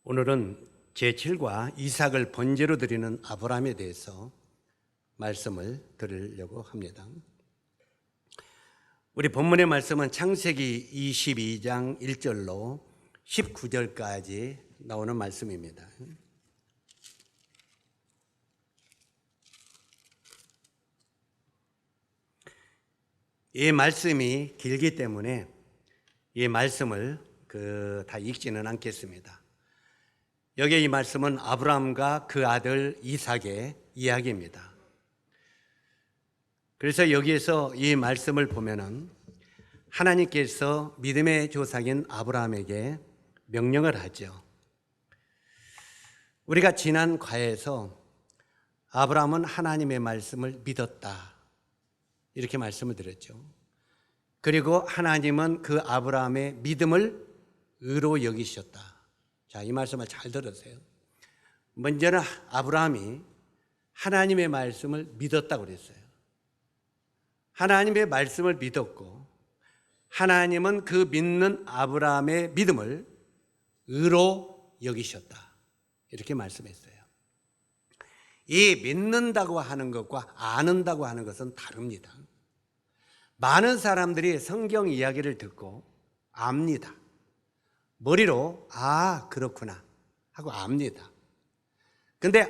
오늘은 제7과 이삭을 번제로 드리는 아브라함에 대해서 말씀을 드리려고 합니다. 우리 본문의 말씀은 창세기 22장 1절로 19절까지 나오는 말씀입니다. 이 말씀이 길기 때문에 이 말씀을 다 읽지는 않겠습니다. 여기 이 말씀은 아브라함과 그 아들 이삭의 이야기입니다. 그래서 여기에서 이 말씀을 보면은 하나님께서 믿음의 조상인 아브라함에게 명령을 하죠. 우리가 지난 과에서 아브라함은 하나님의 말씀을 믿었다, 이렇게 말씀을 드렸죠. 그리고 하나님은 그 아브라함의 믿음을 의로 여기셨다. 자, 이 말씀을 잘 들으세요. 먼저는 아브라함이 하나님의 말씀을 믿었다고 그랬어요. 하나님의 말씀을 믿었고 하나님은 그 믿는 아브라함의 믿음을 의로 여기셨다, 이렇게 말씀했어요. 이 믿는다고 하는 것과 아는다고 하는 것은 다릅니다. 많은 사람들이 성경 이야기를 듣고 압니다. 머리로 그렇구나 하고 압니다. 근데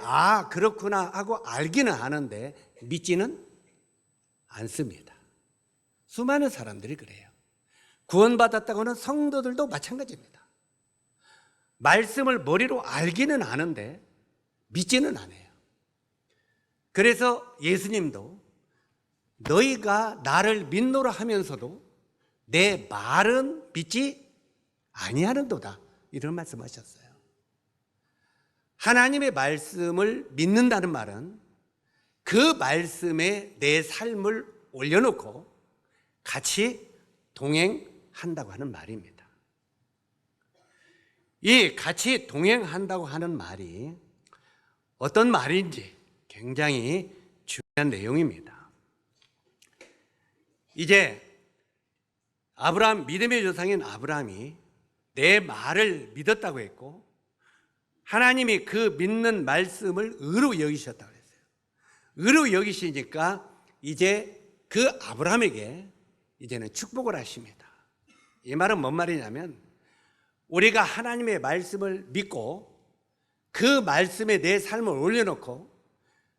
그렇구나 하고 알기는 하는데 믿지는 않습니다. 수많은 사람들이 그래요. 구원받았다고 하는 성도들도 마찬가지입니다. 말씀을 머리로 알기는 아는데 믿지는 않아요. 그래서 예수님도 너희가 나를 믿노라 하면서도 내 말은 믿지 아니하는도다, 이런 말씀하셨어요. 하나님의 말씀을 믿는다는 말은 그 말씀에 내 삶을 올려놓고 같이 동행한다고 하는 말입니다. 이 같이 동행한다고 하는 말이 어떤 말인지 굉장히 중요한 내용입니다. 이제 아브라함, 믿음의 조상인 아브라함이 내 말을 믿었다고 했고 하나님이 그 믿는 말씀을 의로 여기셨다고 했어요. 의로 여기시니까 이제 그 아브라함에게 이제는 축복을 하십니다. 이 말은 뭔 말이냐면 우리가 하나님의 말씀을 믿고 그 말씀에 내 삶을 올려놓고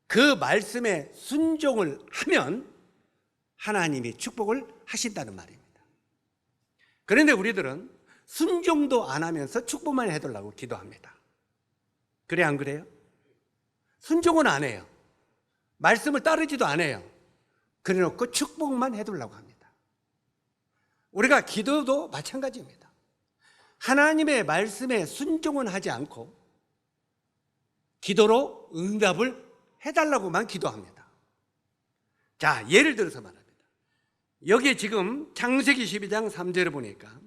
그 말씀에 순종을 하면 하나님이 축복을 하신다는 말입니다. 그런데 우리들은 순종도 안 하면서 축복만 해달라고 기도합니다. 그래, 안 그래요? 순종은 안 해요. 말씀을 따르지도 않아요. 그래 놓고 축복만 해달라고 합니다. 우리가 기도도 마찬가지입니다. 하나님의 말씀에 순종은 하지 않고 기도로 응답을 해달라고만 기도합니다. 자, 예를 들어서 말합니다. 여기 지금 창세기 12장 3절을 보니까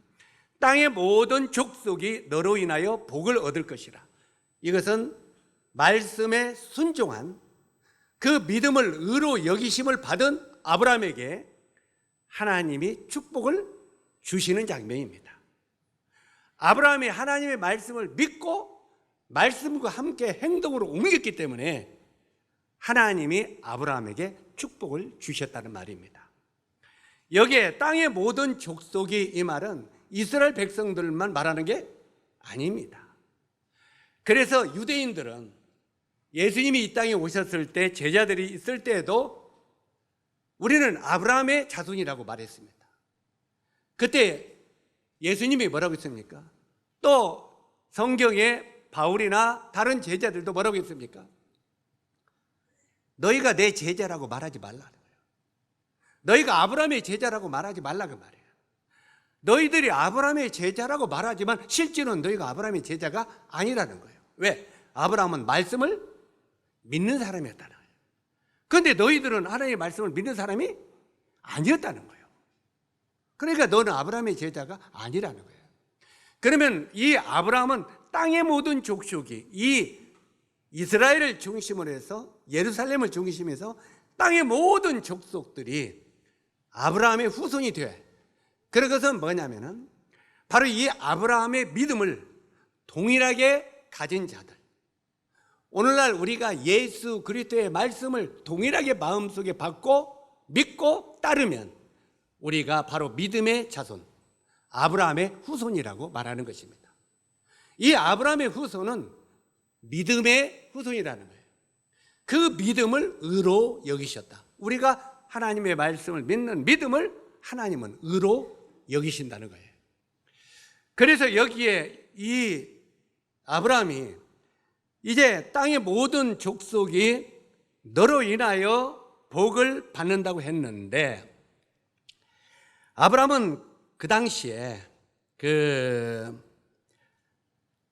땅의 모든 족속이 너로 인하여 복을 얻을 것이라. 이것은 말씀에 순종한 그 믿음을 의로 여기심을 받은 아브라함에게 하나님이 축복을 주시는 장면입니다. 아브라함이 하나님의 말씀을 믿고 말씀과 함께 행동으로 옮겼기 때문에 하나님이 아브라함에게 축복을 주셨다는 말입니다. 여기에 땅의 모든 족속이, 이 말은 이스라엘 백성들만 말하는 게 아닙니다. 그래서 유대인들은 예수님이 이 땅에 오셨을 때, 제자들이 있을 때에도 우리는 아브라함의 자손이라고 말했습니다. 그때 예수님이 뭐라고 했습니까? 또 성경에 바울이나 다른 제자들도 뭐라고 했습니까? 너희가 내 제자라고 말하지 말라는 거예요. 너희가 아브라함의 제자라고 말하지 말라고 말이에요. 너희들이 아브라함의 제자라고 말하지만 실제로는 너희가 아브라함의 제자가 아니라는 거예요. 왜? 아브라함은 말씀을 믿는 사람이었다는 거예요. 그런데 너희들은 하나님의 말씀을 믿는 사람이 아니었다는 거예요. 그러니까 너는 아브라함의 제자가 아니라는 거예요. 그러면 이 아브라함은 땅의 모든 족속이, 이 이스라엘을 중심으로 해서, 예루살렘을 중심으로 해서 땅의 모든 족속들이 아브라함의 후손이 돼. 그런 것은 뭐냐면은 바로 이 아브라함의 믿음을 동일하게 가진 자들, 오늘날 우리가 예수 그리스도의 말씀을 동일하게 마음속에 받고 믿고 따르면 우리가 바로 믿음의 자손, 아브라함의 후손이라고 말하는 것입니다. 이 아브라함의 후손은 믿음의 후손이라는 거예요. 그 믿음을 의로 여기셨다. 우리가 하나님의 말씀을 믿는 믿음을 하나님은 의로 여기신다는 거예요. 그래서 여기에 이 아브라함이 이제 땅의 모든 족속이 너로 인하여 복을 받는다고 했는데, 아브라함은 그 당시에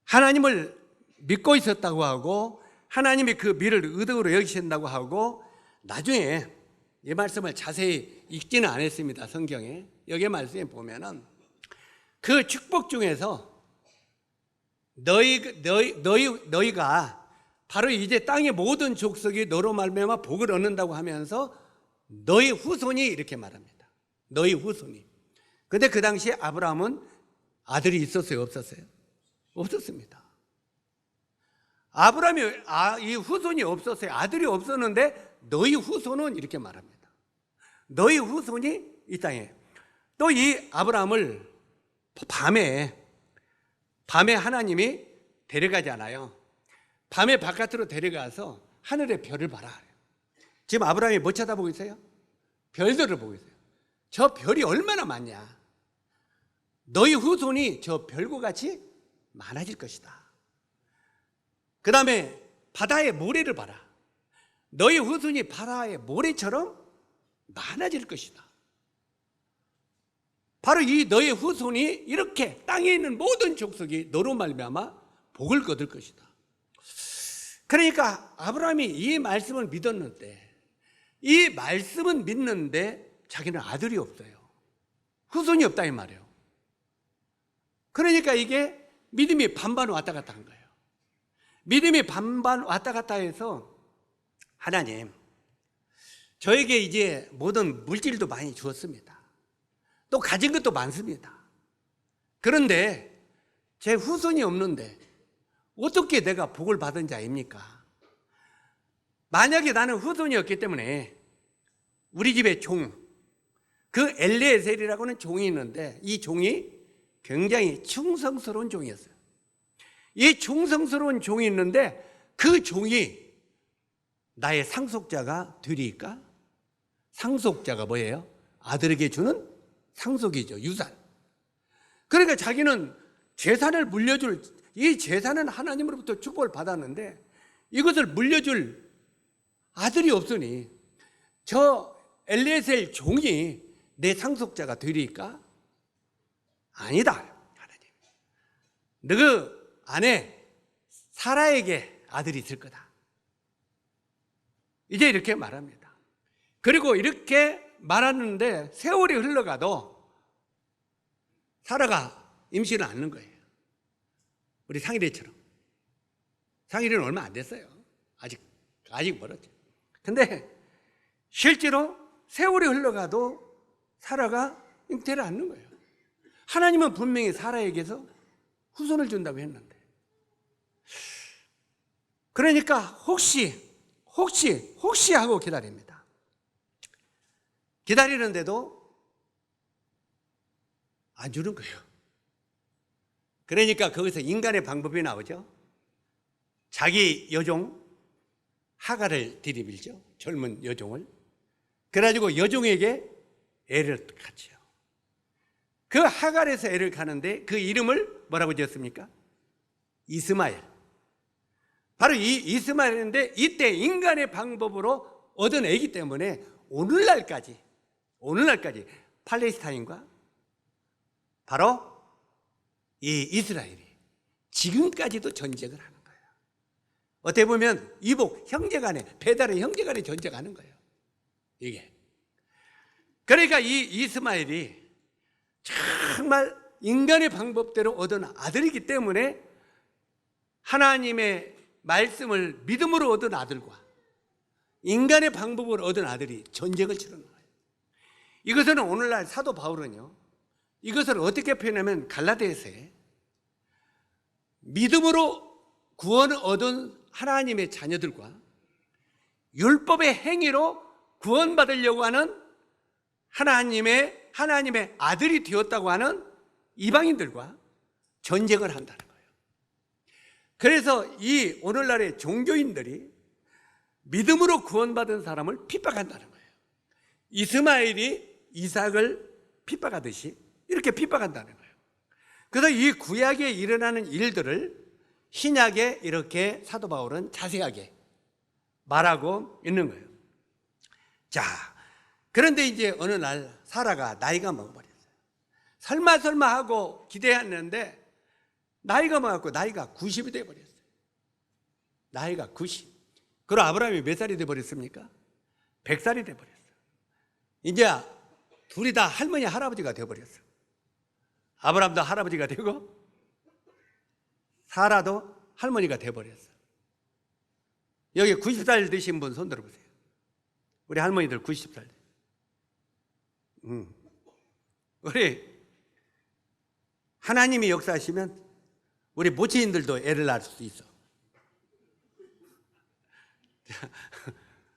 하나님을 믿고 있었다고 하고 하나님이 그 미를 의덕으로 여기신다고 하고, 나중에 이 말씀을 자세히 읽지는 않았습니다. 성경에 여기 말씀에 보면은 그 축복 중에서 너희가 바로 이제 땅의 모든 족속이 너로 말미암아 복을 얻는다고 하면서 너희 후손이 이렇게 말합니다. 너희 후손이. 근데 그 당시에 아브라함은 아들이 있었어요, 없었어요? 없었습니다. 아브라함이 이 후손이 없었어요. 아들이 없었는데 너희 후손은 이렇게 말합니다. 너희 후손이 이 땅에. 또 이 아브라함을 밤에 하나님이 데려가잖아요. 밤에 바깥으로 데려가서 하늘의 별을 봐라. 지금 아브라함이 뭐 쳐다보고 있어요? 별들을 보고 있어요. 저 별이 얼마나 많냐. 너희 후손이 저 별과 같이 많아질 것이다. 그 다음에 바다의 모래를 봐라. 너희 후손이 바다의 모래처럼 많아질 것이다. 바로 이 너희 후손이 이렇게 땅에 있는 모든 족속이 너로 말미암아 복을 거둘 것이다. 그러니까 아브라함이 이 말씀을 믿었는데, 이 말씀은 믿는데 자기는 아들이 없어요. 후손이 없다 이 말이에요. 그러니까 이게 믿음이 반반 왔다 갔다 한 거예요. 믿음이 반반 왔다 갔다 해서, 하나님, 저에게 이제 모든 물질도 많이 주었습니다. 또 가진 것도 많습니다. 그런데 제 후손이 없는데 어떻게 내가 복을 받은 자입니까? 만약에 나는 후손이 없기 때문에 우리 집에 그 엘리에셀이라고 하는 종이 있는데, 이 종이 굉장히 충성스러운 종이었어요. 이 충성스러운 종이 있는데 그 종이 나의 상속자가 되리까? 상속자가 뭐예요? 아들에게 주는 상속이죠. 유산. 그러니까 자기는 재산을 물려줄, 이 재산은 하나님으로부터 축복을 받았는데 이것을 물려줄 아들이 없으니 저 엘리에셀 종이 내 상속자가 되리까? 아니다. 하나님, 너 아내 사라에게 아들이 있을 거다. 이제 이렇게 말합니다. 그리고 이렇게 말하는데 세월이 흘러가도 사라가 임신을 않는 거예요. 우리 상일이처럼. 상일이는 얼마 안 됐어요. 아직 멀었죠. 근데 실제로 세월이 흘러가도 사라가 잉태를 않는 거예요. 하나님은 분명히 사라에게서 후손을 준다고 했는데, 그러니까 혹시 하고 기다립니다. 기다리는데도 안 주는 거예요. 그러니까 거기서 인간의 방법이 나오죠. 자기 여종 하갈을 들이밀죠. 젊은 여종을. 그래가지고 여종에게 애를 갖죠. 그 하갈에서 애를 가는데 그 이름을 뭐라고 지었습니까? 이스마엘. 바로 이 이스마엘인데, 이때 인간의 방법으로 얻은 애기 때문에 오늘날까지 팔레스타인과 바로 이 이스라엘이 지금까지도 전쟁을 하는 거예요. 어떻게 보면 이복 형제간에, 배달의 형제간에 전쟁하는 거예요. 이게. 그러니까 이 이스마엘이 정말 인간의 방법대로 얻은 아들이기 때문에 하나님의 말씀을 믿음으로 얻은 아들과 인간의 방법으로 얻은 아들이 전쟁을 치르는 거예요. 이것은 오늘날 사도 바울은요, 이것을 어떻게 표현하면 갈라디아서에 믿음으로 구원을 얻은 하나님의 자녀들과 율법의 행위로 구원받으려고 하는 하나님의 아들이 되었다고 하는 이방인들과 전쟁을 한다는 거예요. 그래서 이 오늘날의 종교인들이 믿음으로 구원받은 사람을 핍박한다는 거예요. 이스마엘이 이삭을 핍박하듯이 이렇게 핍박한다는 거예요. 그래서 이 구약에 일어나는 일들을 신약에 이렇게 사도 바울은 자세하게 말하고 있는 거예요. 자, 그런데 이제 어느 날 사라가 나이가 먹어버렸어요. 설마 하고 기대했는데 나이가 먹었고 나이가 90이 돼버렸어요. 나이가 90. 그럼 아브라함이 몇 살이 돼버렸습니까? 100살이 돼버렸어요. 이제 둘이 다 할머니 할아버지가 돼버렸어요. 아브라함도 할아버지가 되고 사라도 할머니가 돼버렸어요. 여기 90살 되신 분 손 들어보세요. 우리 할머니들 90살. 우리 하나님이 역사하시면 우리 모친들도 애를 낳을 수 있어.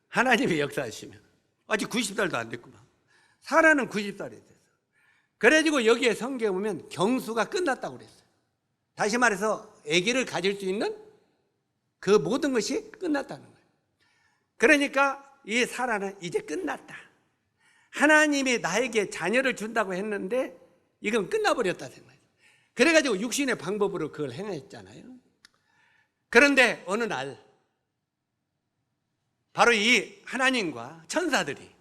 하나님이 역사하시면 아직 90살도 안 됐구만. 사라는 90살이 됐어. 그래가지고 여기에 성경에 보면 경수가 끝났다고 그랬어요. 다시 말해서 아기를 가질 수 있는 그 모든 것이 끝났다는 거예요. 그러니까 이 사라는 이제 끝났다. 하나님이 나에게 자녀를 준다고 했는데 이건 끝나버렸다 생각해요. 그래가지고 육신의 방법으로 그걸 행했잖아요. 그런데 어느 날 바로 이 하나님과 천사들이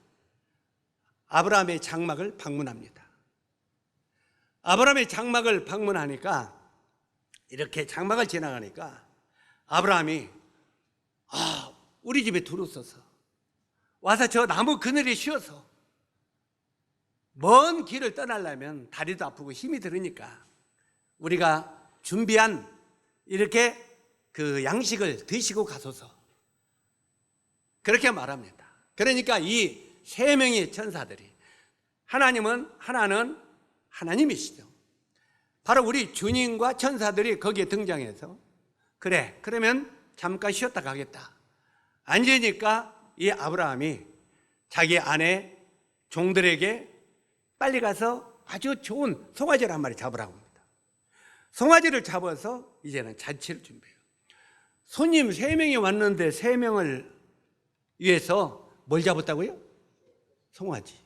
아브라함의 장막을 방문합니다. 아브라함의 장막을 방문하니까 이렇게 장막을 지나가니까 아브라함이 우리 집에 들어서서 와서 저 나무 그늘에 쉬어서 먼 길을 떠나려면 다리도 아프고 힘이 들으니까 우리가 준비한 이렇게 그 양식을 드시고 가소서 그렇게 말합니다. 그러니까 이 세 명의 천사들이 하나는 하나님이시죠. 바로 우리 주님과 천사들이 거기에 등장해서 그래 그러면 잠깐 쉬었다 가겠다. 앉으니까 이 아브라함이 자기 아내 종들에게 빨리 가서 아주 좋은 송아지를 한 마리 잡으라고 합니다. 송아지를 잡아서 이제는 잔치를 준비해요. 손님 3명이 왔는데 3명을 위해서 뭘 잡았다고요? 송아지.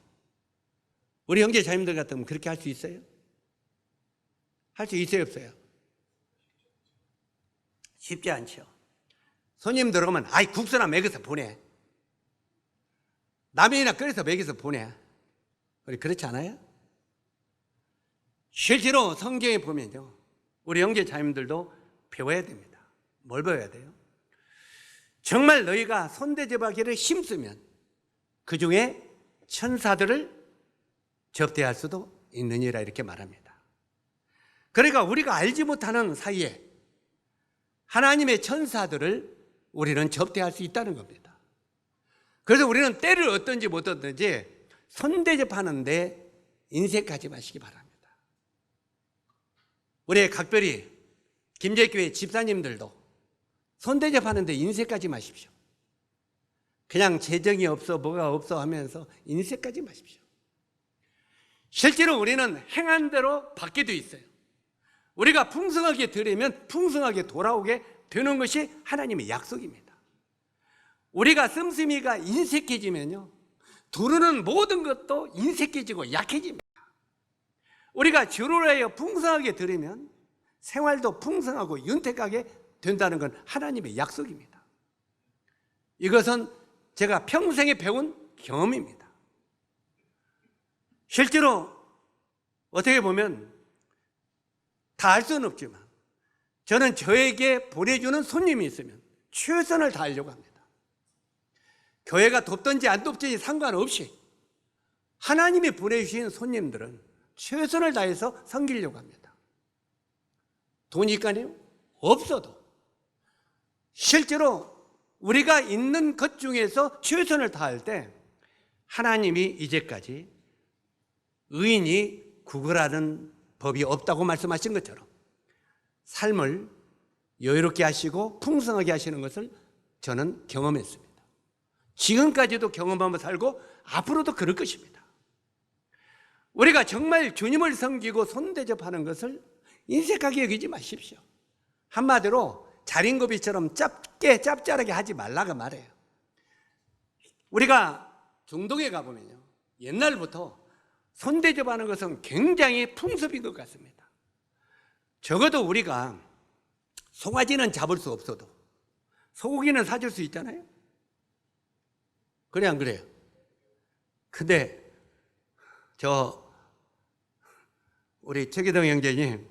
우리 형제 자매들 같으면 그렇게 할 수 있어요? 할 수 있어요 없어요? 쉽지 않죠. 손님 들어오면 국수나 먹여서 보내. 라면이나 끓여서 먹여서 보내. 우리 그렇지 않아요? 실제로 성경에 보면요 우리 형제 자매들도 배워야 됩니다. 뭘 배워야 돼요? 정말 너희가 손대접하기를 힘쓰면 그 중에 천사들을 접대할 수도 있느니라 이렇게 말합니다. 그러니까 우리가 알지 못하는 사이에 하나님의 천사들을 우리는 접대할 수 있다는 겁니다. 그래서 우리는 때를 어떤지 못 얻든지 손대접하는데 인색하지 마시기 바랍니다. 우리 각별히 김제교회 집사님들도 손대접하는데 인색하지 마십시오. 그냥 재정이 없어 뭐가 없어 하면서 인색하지 마십시오. 실제로 우리는 행한 대로 받게 돼 있어요. 우리가 풍성하게 드리면 풍성하게 돌아오게 되는 것이 하나님의 약속입니다. 우리가 씀씀이가 인색해지면요 두르는 모든 것도 인색해지고 약해집니다. 우리가 주를 하여 풍성하게 드리면 생활도 풍성하고 윤택하게 된다는 건 하나님의 약속입니다. 이것은 제가 평생에 배운 경험입니다. 실제로 어떻게 보면 다 알 수는 없지만 저는 저에게 보내주는 손님이 있으면 최선을 다하려고 합니다. 교회가 돕든지 안 돕든지 상관없이 하나님이 보내주신 손님들은 최선을 다해서 섬기려고 합니다. 돈이 있까요? 없어도 실제로 우리가 있는 것 중에서 최선을 다할 때 하나님이 이제까지 의인이 구걸하는 법이 없다고 말씀하신 것처럼 삶을 여유롭게 하시고 풍성하게 하시는 것을 저는 경험했습니다. 지금까지도 경험하며 살고 앞으로도 그럴 것입니다. 우리가 정말 주님을 섬기고 손대접하는 것을 인색하게 여기지 마십시오. 한마디로 자린고비처럼 짭짤하게 하지 말라고 말해요. 우리가 중동에 가보면요, 옛날부터 손대접하는 것은 굉장히 풍습인 것 같습니다. 적어도 우리가 송아지는 잡을 수 없어도 소고기는 사줄 수 있잖아요. 그래 안 그래요? 근데 우리 최기동 형제님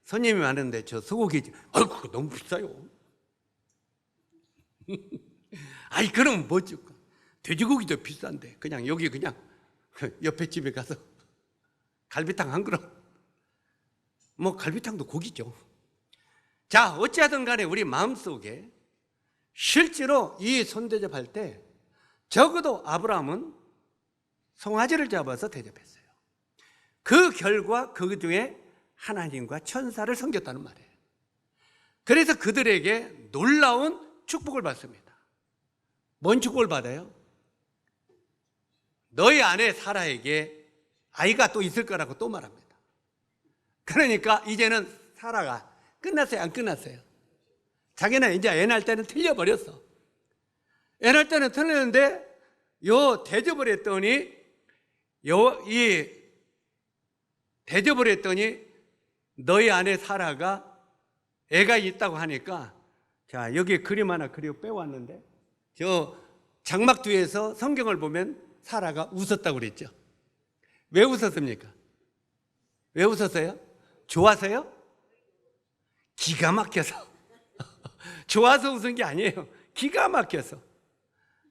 손님이 많은데 저 소고기 그거 너무 비싸요. 아니 그럼 뭐 줄까? 돼지고기도 비싼데 그냥 여기 그냥 옆에 집에 가서 갈비탕 한 그릇. 뭐 갈비탕도 고기죠. 자, 어찌하든 간에 우리 마음속에 실제로 이 손대접할 때 적어도 아브라함은 송아지를 잡아서 대접했어요. 그 결과 그 중에 하나님과 천사를 섬겼다는 말이에요. 그래서 그들에게 놀라운 축복을 받습니다. 뭔 축복을 받아요? 너희 아내 사라에게 아이가 또 있을 거라고 또 말합니다. 그러니까 이제는 사라가 끝났어요? 안 끝났어요? 자기는 이제 애 낳을 때는 틀려버렸어. 애 낳을 때는 틀렸는데 대접을 했더니 너희 아내 사라가 애가 있다고 하니까, 자, 여기 그림 하나 그리고 빼왔는데 저 장막 뒤에서 성경을 보면 사라가 웃었다고 그랬죠. 왜 웃었습니까? 왜 웃었어요? 좋아서요? 기가 막혀서. 좋아서 웃은 게 아니에요. 기가 막혀서.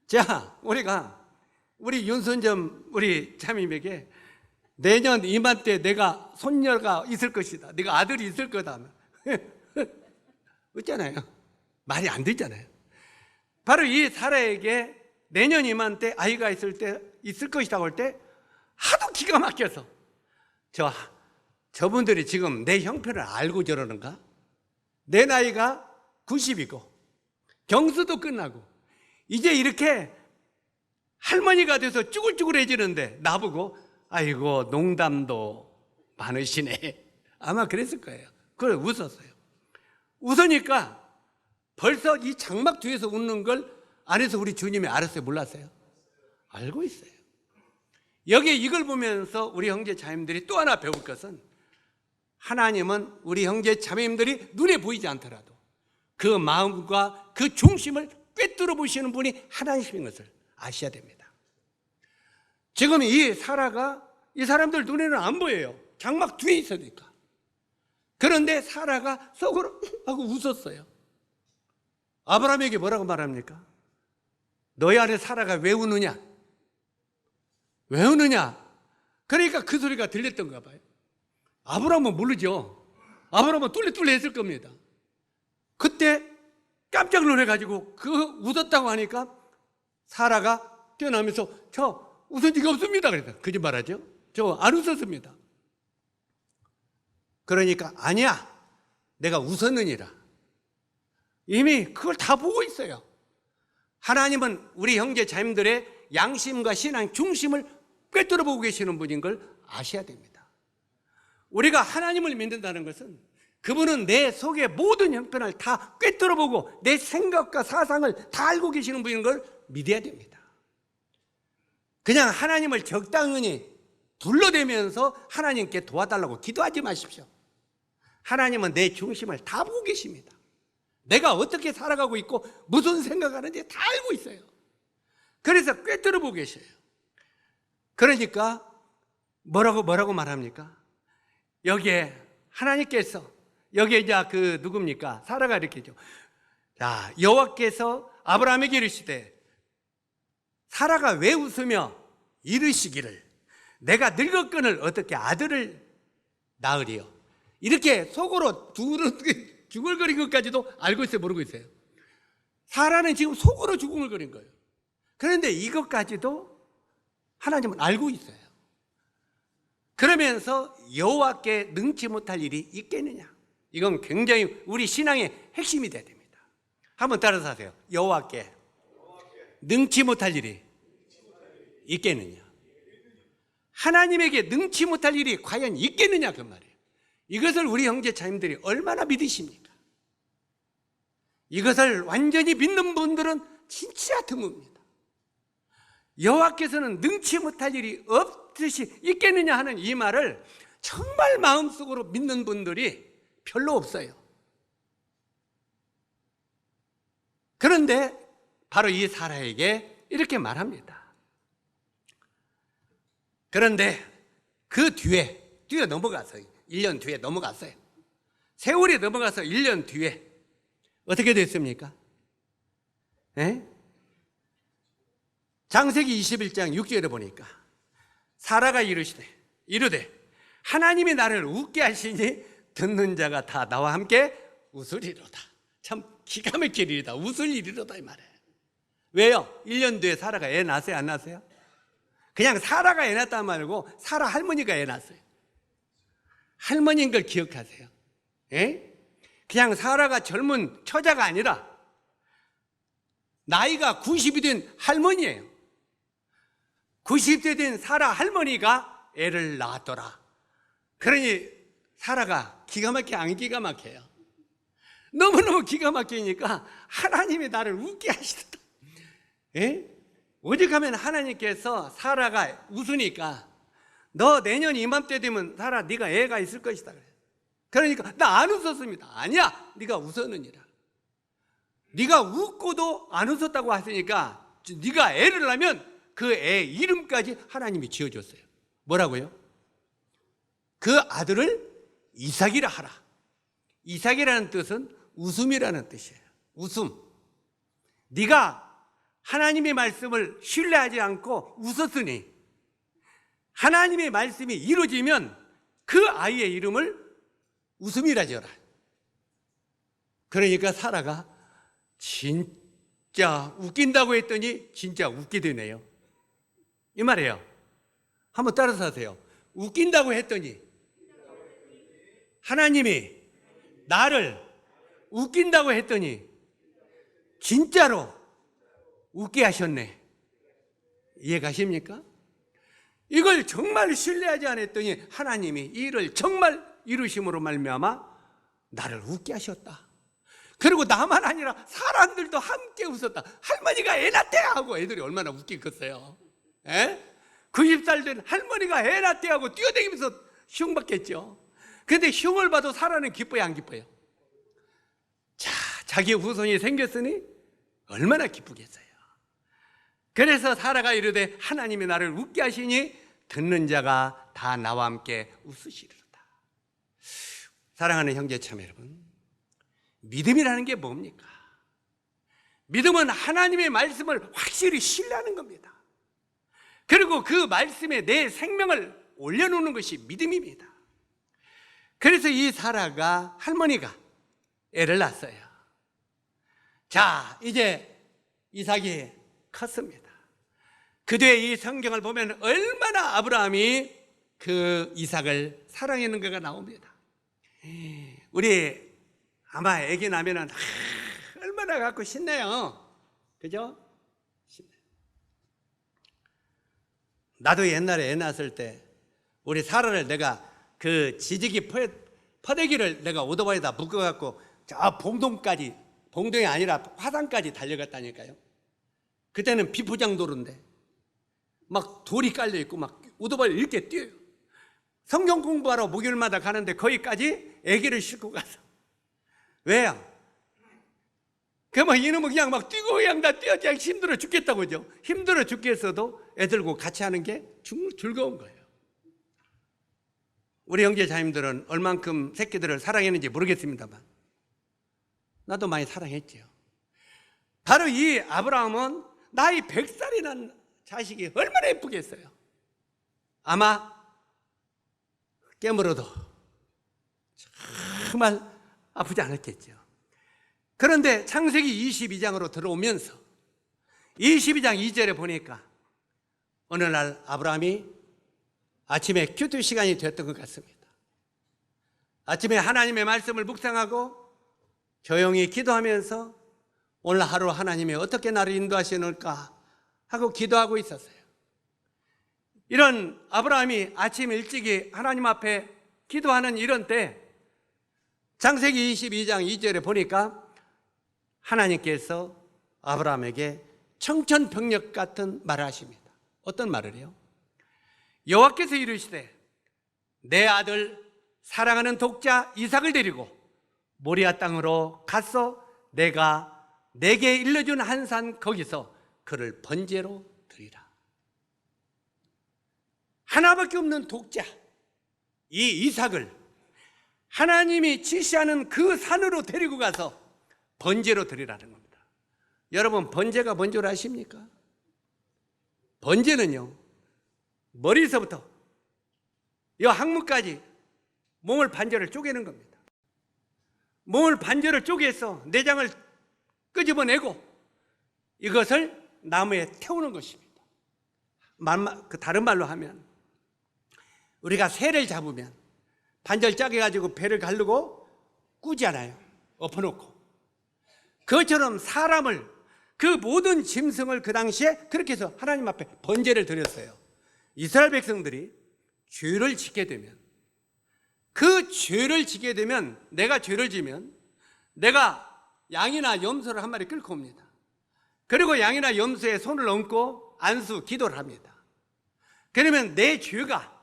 자, 우리 윤선점 우리 자매에게 내년 이맘때 내가 손녀가 있을 것이다, 내가 아들이 있을 거다 웃잖아요. 말이 안 되잖아요. 바로 이 사라에게 내년 이맘때 아이가 있을 것이라고 할 때 하도 기가 막혀서, 저분들이 지금 내 형편을 알고 저러는가? 내 나이가 90이고 경수도 끝나고 이제 이렇게 할머니가 돼서 쭈글쭈글해지는데 나보고 아이고 농담도 많으시네, 아마 그랬을 거예요. 그래 웃었어요. 웃으니까 벌써 이 장막 뒤에서 웃는 걸 안에서 우리 주님이 알았어요? 몰랐어요? 알고 있어요. 여기 이걸 보면서 우리 형제 자매님들이 또 하나 배울 것은, 하나님은 우리 형제 자매님들이 눈에 보이지 않더라도 그 마음과 그 중심을 꿰뚫어 보시는 분이 하나님이신 것을 아셔야 됩니다. 지금 이 사라가 이 사람들 눈에는 안 보여요. 장막 뒤에 있으니까. 그런데 사라가 속으로 하고 웃었어요. 아브라함에게 뭐라고 말합니까? 너희 아내 사라가 왜 우느냐? 왜 우느냐? 그러니까 그 소리가 들렸던가 봐요. 아브라함은 모르죠. 아브라함은 뚫레뚫레 했을 겁니다. 그때 깜짝 놀래가지고 그 웃었다고 하니까 사라가 뛰어나면서 저 웃은 적이 없습니다 그랬다. 거짓말하죠? 저 안 웃었습니다. 그러니까 아니야, 내가 웃었느니라. 이미 그걸 다 보고 있어요. 하나님은 우리 형제 자매들의 양심과 신앙 중심을 꿰뚫어 보고 계시는 분인 걸 아셔야 됩니다. 우리가 하나님을 믿는다는 것은 그분은 내 속의 모든 형편을 다 꿰뚫어 보고 내 생각과 사상을 다 알고 계시는 분인 걸 믿어야 됩니다. 그냥 하나님을 적당히 둘러대면서 하나님께 도와달라고 기도하지 마십시오. 하나님은 내 중심을 다 보고 계십니다. 내가 어떻게 살아가고 있고 무슨 생각하는지 다 알고 있어요. 그래서 꿰뚫어 보고 계셔요. 그러니까 뭐라고 말합니까? 여기에 하나님께서, 여기에 이제 그 누굽니까? 사라가 이렇게 죠. 자, 여호와께서 아브라함에게 이르시되 사라가 왜 웃으며 이르시기를 내가 늙었거늘 어떻게 아들을 낳으리요? 이렇게 속으로 중얼거린 것까지도 알고 있어요, 모르고 있어요? 사라는 지금 속으로 중얼거린 거예요. 그런데 이것까지도 하나님은 알고 있어요. 그러면서 여호와께 능치 못할 일이 있겠느냐? 이건 굉장히 우리 신앙의 핵심이 돼야 됩니다. 한번 따라서 하세요. 여호와께 능치 못할 일이 있겠느냐. 하나님에게 능치 못할 일이 과연 있겠느냐 그 말이에요. 이것을 우리 형제 자매들이 얼마나 믿으십니까? 이것을 완전히 믿는 분들은 진짜 드뭅니다. 여호와께서는 능치 못할 일이 없듯이 있겠느냐 하는 이 말을 정말 마음속으로 믿는 분들이 별로 없어요. 그런데 바로 이 사라에게 이렇게 말합니다. 그런데 그 뒤에 넘어갔어요. 1년 뒤에 넘어갔어요. 세월이 넘어가서 1년 뒤에 어떻게 됐습니까? 창세기 21장 6절에 보니까 사라가 이르되 하나님이 나를 웃게 하시니 듣는 자가 다 나와 함께 웃으리로다. 참 기가 막힐 일이다. 웃을 일이로다 이 말이에요. 왜요? 1년 뒤에 사라가 애 낳았어요? 안 낳았어요? 그냥 사라가 애 낳았다 말고 사라 할머니가 애 낳았어요. 할머니인 걸 기억하세요. 그냥 사라가 젊은 처자가 아니라 나이가 90이 된 할머니예요. 90세 된 사라 할머니가 애를 낳았더라. 그러니 사라가 기가 막혀 안 기가 막혀요? 너무너무 기가 막히니까 하나님이 나를 웃게 하시더라. 오직하면 하나님께서 사라가 웃으니까 너 내년 이맘때 되면 사라 네가 애가 있을 것이다. 그러니까 나 안 웃었습니다. 아니야, 네가 웃었느니라. 네가 웃고도 안 웃었다고 하시니까 네가 애를 낳으면 그 애 이름까지 하나님이 지어줬어요. 뭐라고요? 그 아들을 이삭이라 하라. 이삭이라는 뜻은 웃음이라는 뜻이에요. 웃음. 네가 하나님의 말씀을 신뢰하지 않고 웃었으니 하나님의 말씀이 이루어지면 그 아이의 이름을 웃음이라 지어라. 그러니까 사라가 진짜 웃긴다고 했더니 진짜 웃게 되네요. 이 말이에요. 한번 따라서 하세요. 웃긴다고 했더니 하나님이 나를 웃긴다고 했더니 진짜로 웃게 하셨네. 이해가십니까? 이걸 정말 신뢰하지 않았더니 하나님이 이 일을 정말 이루심으로 말미암아 나를 웃게 하셨다. 그리고 나만 아니라 사람들도 함께 웃었다. 할머니가 애 낳대 하고 애들이 얼마나 웃기겠어요. 90살 된 할머니가 애 낳대 하고 뛰어다니면서 흉받겠죠. 그런데 흉을 봐도 사라는 기뻐요, 안 기뻐요? 자, 자기 후손이 생겼으니 얼마나 기쁘겠어요. 그래서 사라가 이르되 하나님이 나를 웃게 하시니 듣는 자가 다 나와 함께 웃으시리로다. 사랑하는 형제자매 여러분, 믿음이라는 게 뭡니까? 믿음은 하나님의 말씀을 확실히 신뢰하는 겁니다. 그리고 그 말씀에 내 생명을 올려놓는 것이 믿음입니다. 그래서 이 사라가 할머니가 애를 낳았어요. 자, 이제 이삭이 컸습니다. 그 뒤에 이 성경을 보면 얼마나 아브라함이 그 이삭을 사랑했는가가 나옵니다. 우리 아마 애기 나면은 얼마나 갖고 신나요. 그죠? 나도 옛날에 애 낳았을 때 우리 사라를 내가 그 지지기 퍼대기를 내가 오토바이에다 묶어갖고 저 봉동까지, 봉동이 아니라 화산까지 달려갔다니까요. 그때는 비포장도로인데 막 돌이 깔려있고 막 오토바이 이렇게 뛰어요. 성경 공부하러 목요일마다 가는데 거기까지 애기를 싣고 가서. 왜요? 그러면 이놈은 그냥 막 뛰고 그냥 다 뛰어지 힘들어 죽겠다고 그죠? 힘들어 죽겠어도 애들과 같이 하는 게 즐거운 거예요. 우리 형제 자매들은 얼만큼 새끼들을 사랑했는지 모르겠습니다만 나도 많이 사랑했죠. 바로 이 아브라함은 나이 100살이 난 자식이 얼마나 예쁘겠어요. 아마 깨물어도 정말 아프지 않았겠죠. 그런데 창세기 22장으로 들어오면서 22장 2절에 보니까 어느 날 아브라함이 아침에 큐티 시간이 되었던 것 같습니다. 아침에 하나님의 말씀을 묵상하고 조용히 기도하면서 오늘 하루 하나님이 어떻게 나를 인도하시는가 하고 기도하고 있었어요. 이런 아브라함이 아침 일찍이 하나님 앞에 기도하는 이런 때 창세기 22장 2절에 보니까 하나님께서 아브라함에게 청천벽력 같은 말을 하십니다. 어떤 말을 해요? 여호와께서 이르시되 내 아들 사랑하는 독자 이삭을 데리고 모리아 땅으로 가서 내가 내게 일러준 한 산 거기서 그를 번제로 드리라. 하나밖에 없는 독자 이 이삭을 하나님이 지시하는 그 산으로 데리고 가서 번제로 드리라는 겁니다. 여러분, 번제가 뭔 줄 아십니까? 번제는요, 머리서부터 이 항문까지 몸을 반절을 쪼개는 겁니다. 몸을 반절을 쪼개서 내장을 끄집어내고 이것을 나무에 태우는 것입니다. 다른 말로 하면 우리가 새를 잡으면 반절 짜게 가지고 배를 가르고 꾸잖아요. 엎어놓고. 그것처럼 사람을, 그 모든 짐승을 그 당시에 그렇게 해서 하나님 앞에 번제를 드렸어요. 이스라엘 백성들이 죄를 짓게 되면, 그 죄를 지게 되면, 내가 죄를 지면 내가 양이나 염소를 한 마리 끌고 옵니다. 그리고 양이나 염소에 손을 얹고 안수 기도를 합니다. 그러면 내 죄가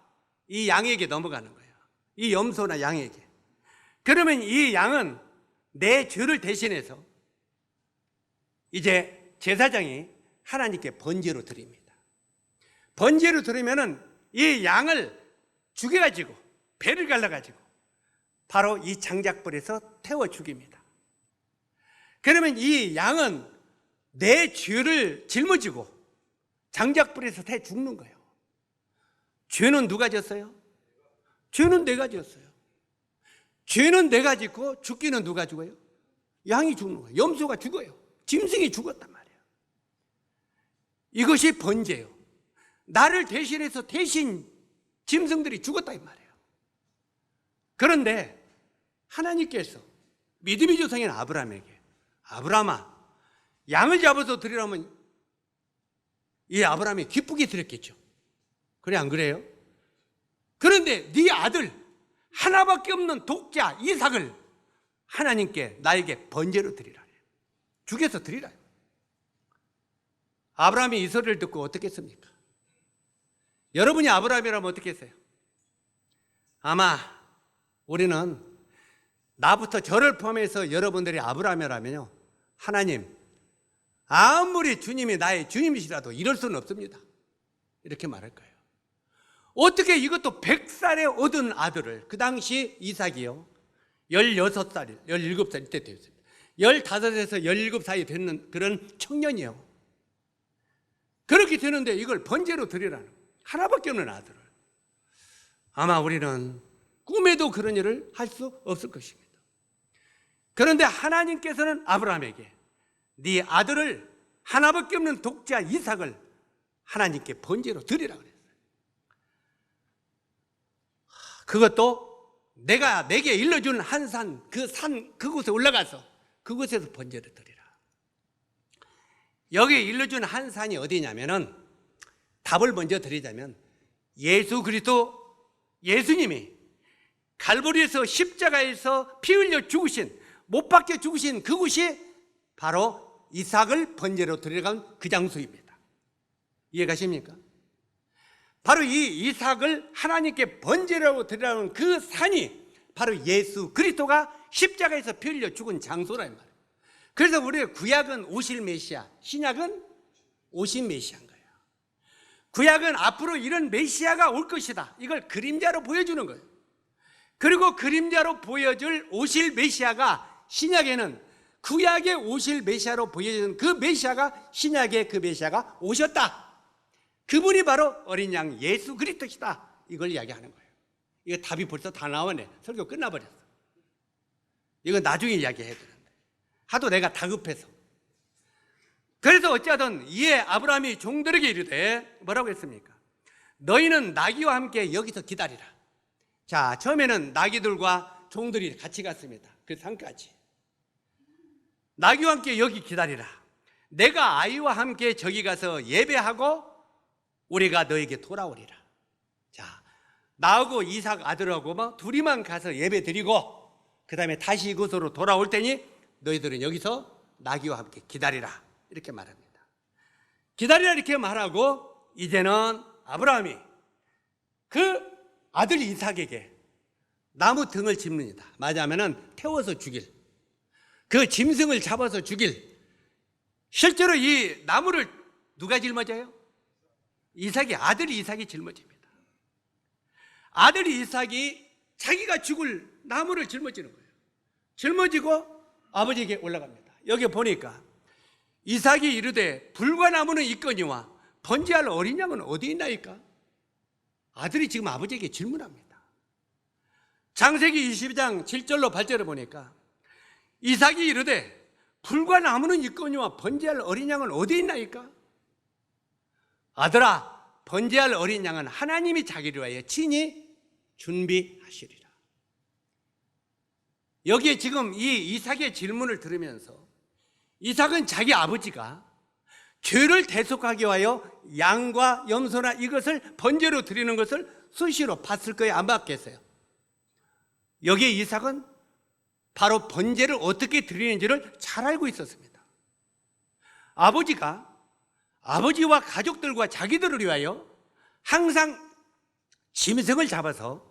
이 양에게 넘어가는 거예요. 이 염소나 양에게. 그러면 이 양은 내 죄를 대신해서 이제 제사장이 하나님께 번제로 드립니다. 번제로 드리면은 이 양을 죽여가지고 배를 갈라가지고 바로 이 장작불에서 태워 죽입니다. 그러면 이 양은 내 죄를 짊어지고 장작불에서 태 죽는 거예요. 죄는 누가 졌어요? 죄는 내가 졌어요. 죄는 내가 짓고 죽기는 누가 죽어요? 양이 죽는 거예요. 염소가 죽어요. 짐승이 죽었단 말이에요. 이것이 번제예요. 나를 대신해서 대신 짐승들이 죽었다 이 말이에요. 그런데 하나님께서 믿음의 조상인 아브라함에게, 아브라함아, 양을 잡아서 드리라면 이 아브라함이 기쁘게 드렸겠죠. 그래, 안 그래요? 그런데 네 아들 하나밖에 없는 독자 이삭을 하나님께 나에게 번제로 드리라, 죽여서 드리라. 아브라함이 이 소리를 듣고 어떻게 했습니까? 여러분이 아브라함이라면 어떻게 했어요? 아마 우리는, 나부터 저를 포함해서 여러분들이 아브라함이라면요, 하나님, 아무리 주님이 나의 주님이시라도 이럴 수는 없습니다, 이렇게 말할 거예요. 어떻게 이것도 100살에 얻은 아들을, 그 당시 이삭이요 16살, 17살 이때 되었습니다. 15에서 17 사이 되는 그런 청년이요, 그렇게 되는데 이걸 번제로 드리라는, 하나밖에 없는 아들을. 아마 우리는 꿈에도 그런 일을 할 수 없을 것입니다. 그런데 하나님께서는 아브라함에게 네 아들을, 하나밖에 없는 독자 이삭을 하나님께 번제로 드리라 그랬어요. 그것도 내가 내게 일러준 한 산, 그곳에 올라가서 그곳에서 번제를 드리라. 여기 일러준 한 산이 어디냐면은, 답을 먼저 드리자면 예수 그리스도, 예수님이 갈보리에서 십자가에서 피 흘려 죽으신, 못 박혀 죽으신 그곳이 바로 이삭을 번제로 드려간 그 장소입니다. 이해가십니까? 바로 이 이삭을 하나님께 번제로 드리라는 그 산이 바로 예수 그리스도가 십자가에서 피 흘려 죽은 장소란 말이에요. 그래서 우리의 구약은 오실 메시아, 신약은 오신 메시아인 거예요. 구약은 앞으로 이런 메시아가 올 것이다, 이걸 그림자로 보여주는 거예요. 그리고 그림자로 보여줄 오실 메시아가 신약에는 구약에 오실 메시아로 보여지는 그 메시아가, 신약의 그 메시아가 오셨다. 그분이 바로 어린 양 예수 그리스도시다, 이걸 이야기하는 거예요. 이거 답이 벌써 다 나오네. 설교 끝나버렸어. 이거 나중에 이야기해야 되는데 하도 내가 다급해서. 그래서 어찌하든 이에 아브라함이 종들에게 이르되 뭐라고 했습니까? 너희는 나귀와 함께 여기서 기다리라. 자, 처음에는 나귀들과 종들이 같이 갔습니다. 그 산까지. 나귀와 함께 여기 기다리라. 내가 아이와 함께 저기 가서 예배하고 우리가 너에게 돌아오리라. 자, 나하고 이삭 아들하고 뭐 둘이만 가서 예배 드리고 그 다음에 다시 이곳으로 돌아올 테니 너희들은 여기서 나귀와 함께 기다리라. 이렇게 말합니다. 기다리라 이렇게 말하고 이제는 아브라함이 그 아들 이삭에게 나무 등을 짚습니다. 맞으면은 태워서 죽일, 그 짐승을 잡아서 죽일. 실제로 이 나무를 누가 짊어져요? 이삭이, 아들이 이삭이 짊어집니다. 아들이 이삭이 자기가 죽을 나무를 짊어지는 거예요. 짊어지고 아버지에게 올라갑니다. 여기 보니까 이삭이 이르되 불과 나무는 있거니와 번제할 어린 양은 어디 있나이까? 아들이 지금 아버지에게 질문합니다. 창세기 22장 7절로 8절을 보니까 이삭이 이르되 불과 나무는 있거니와 번제할 어린 양은 어디 있나이까? 아들아, 번제할 어린 양은 하나님이 자기를 위하여 친히 준비하시리라. 여기에 지금 이 이삭의 질문을 들으면서 이삭은 자기 아버지가 죄를 대속하기 위하여 양과 염소나 이것을 번제로 드리는 것을 수시로 봤을 거예요? 안 봤겠어요? 여기에 이삭은 바로 번제를 어떻게 드리는지를 잘 알고 있었습니다. 아버지가 아버지와 가족들과 자기들을 위하여 항상 짐승을 잡아서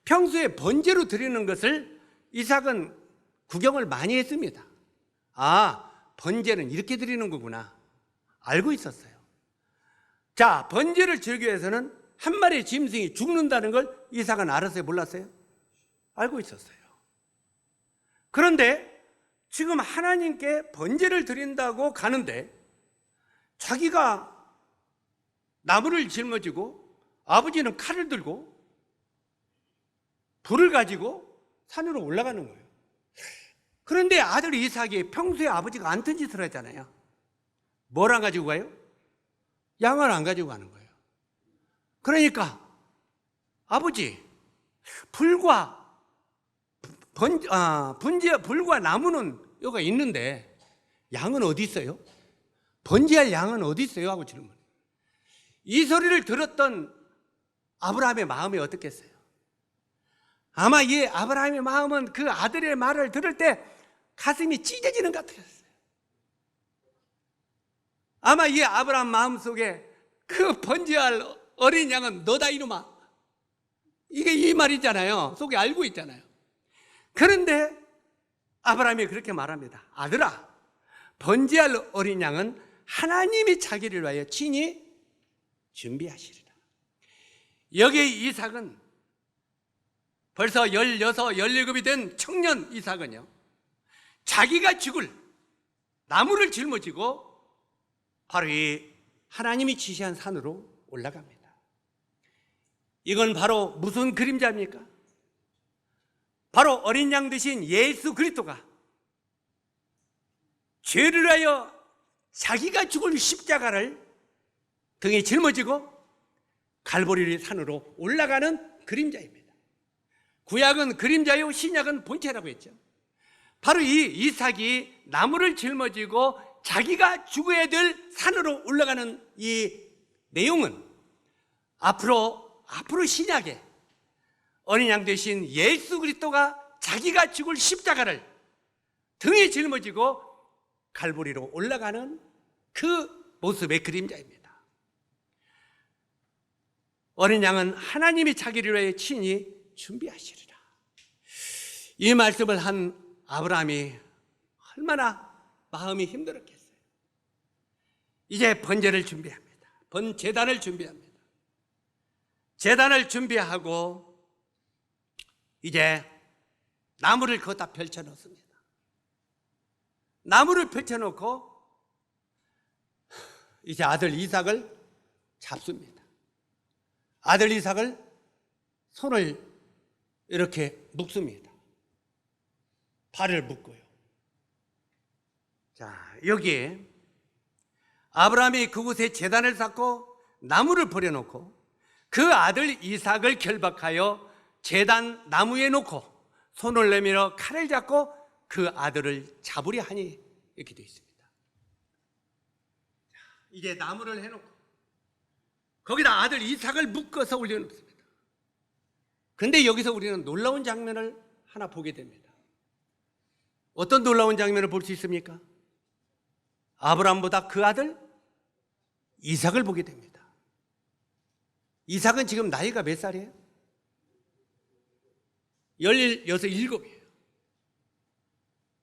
평소에 번제로 드리는 것을 이삭은 구경을 많이 했습니다. 아, 번제는 이렇게 드리는 거구나 알고 있었어요. 자, 번제를 즐기기 위해서는 한 마리의 짐승이 죽는다는 걸 이삭은 알았어요? 몰랐어요? 알고 있었어요. 그런데 지금 하나님께 번제를 드린다고 가는데 자기가 나무를 짊어지고 아버지는 칼을 들고 불을 가지고 산으로 올라가는 거예요. 그런데 아들 이삭이 평소에 아버지가 안 튼 짓을 하잖아요. 뭘 안 가지고 가요? 양을 안 가지고 가는 거예요. 그러니까 아버지, 불과 불과 나무는 여기가 있는데 양은 어디 있어요? 번제할 양은 어디 있어요? 하고 질문해요. 이 소리를 들었던 아브라함의 마음이 어떻겠어요? 아마 이 아브라함의 마음은 그 아들의 말을 들을 때 가슴이 찢어지는 것 같았어요. 아마 이 아브라함 마음속에 그 번제할 어린 양은 너다 이놈아, 이게 이 말이잖아요. 속에 알고 있잖아요. 그런데 아브라함이 그렇게 말합니다. 아들아, 번제할 어린 양은 하나님이 자기를 위하여 친히 준비하시리라. 여기에 이삭은 벌써 16, 17이 된 청년 이삭은요, 자기가 죽을 나무를 짊어지고 바로 이 하나님이 지시한 산으로 올라갑니다. 이건 바로 무슨 그림자입니까? 바로 어린 양 되신 예수 그리스도가 죄를 위하여 자기가 죽을 십자가를 등에 짊어지고 갈보리 산으로 올라가는 그림자입니다. 구약은 그림자요, 신약은 본체라고 했죠. 바로 이 이삭이 나무를 짊어지고 자기가 죽어야 될 산으로 올라가는 이 내용은 앞으로 신약에 어린 양 되신 예수 그리스도가 자기가 죽을 십자가를 등에 짊어지고 갈보리로 올라가는 그 모습의 그림자입니다. 어린 양은 하나님이 자기를 위해 친히 준비하시리라. 이 말씀을 한 아브라함이 얼마나 마음이 힘들었겠어요. 이제 번제를 준비합니다. 제단을 준비합니다. 제단을 준비하고 이제 나무를 거기다 펼쳐놓습니다. 나무를 펼쳐놓고 이제 아들 이삭을 잡습니다. 아들 이삭을 손을 이렇게 묶습니다. 발을 묶고요. 자, 여기에 아브라함이 그곳에 제단을 쌓고 나무를 버려놓고 그 아들 이삭을 결박하여 제단 나무에 놓고 손을 내밀어 칼을 잡고 그 아들을 잡으려 하니, 이렇게 되어 있습니다. 이제 나무를 해놓고 거기다 아들 이삭을 묶어서 올려놓습니다. 그런데 여기서 우리는 놀라운 장면을 하나 보게 됩니다. 어떤 놀라운 장면을 볼 수 있습니까? 아브라함보다 그 아들 이삭을 보게 됩니다. 이삭은 지금 나이가 몇 살이에요? 16, 7이에요.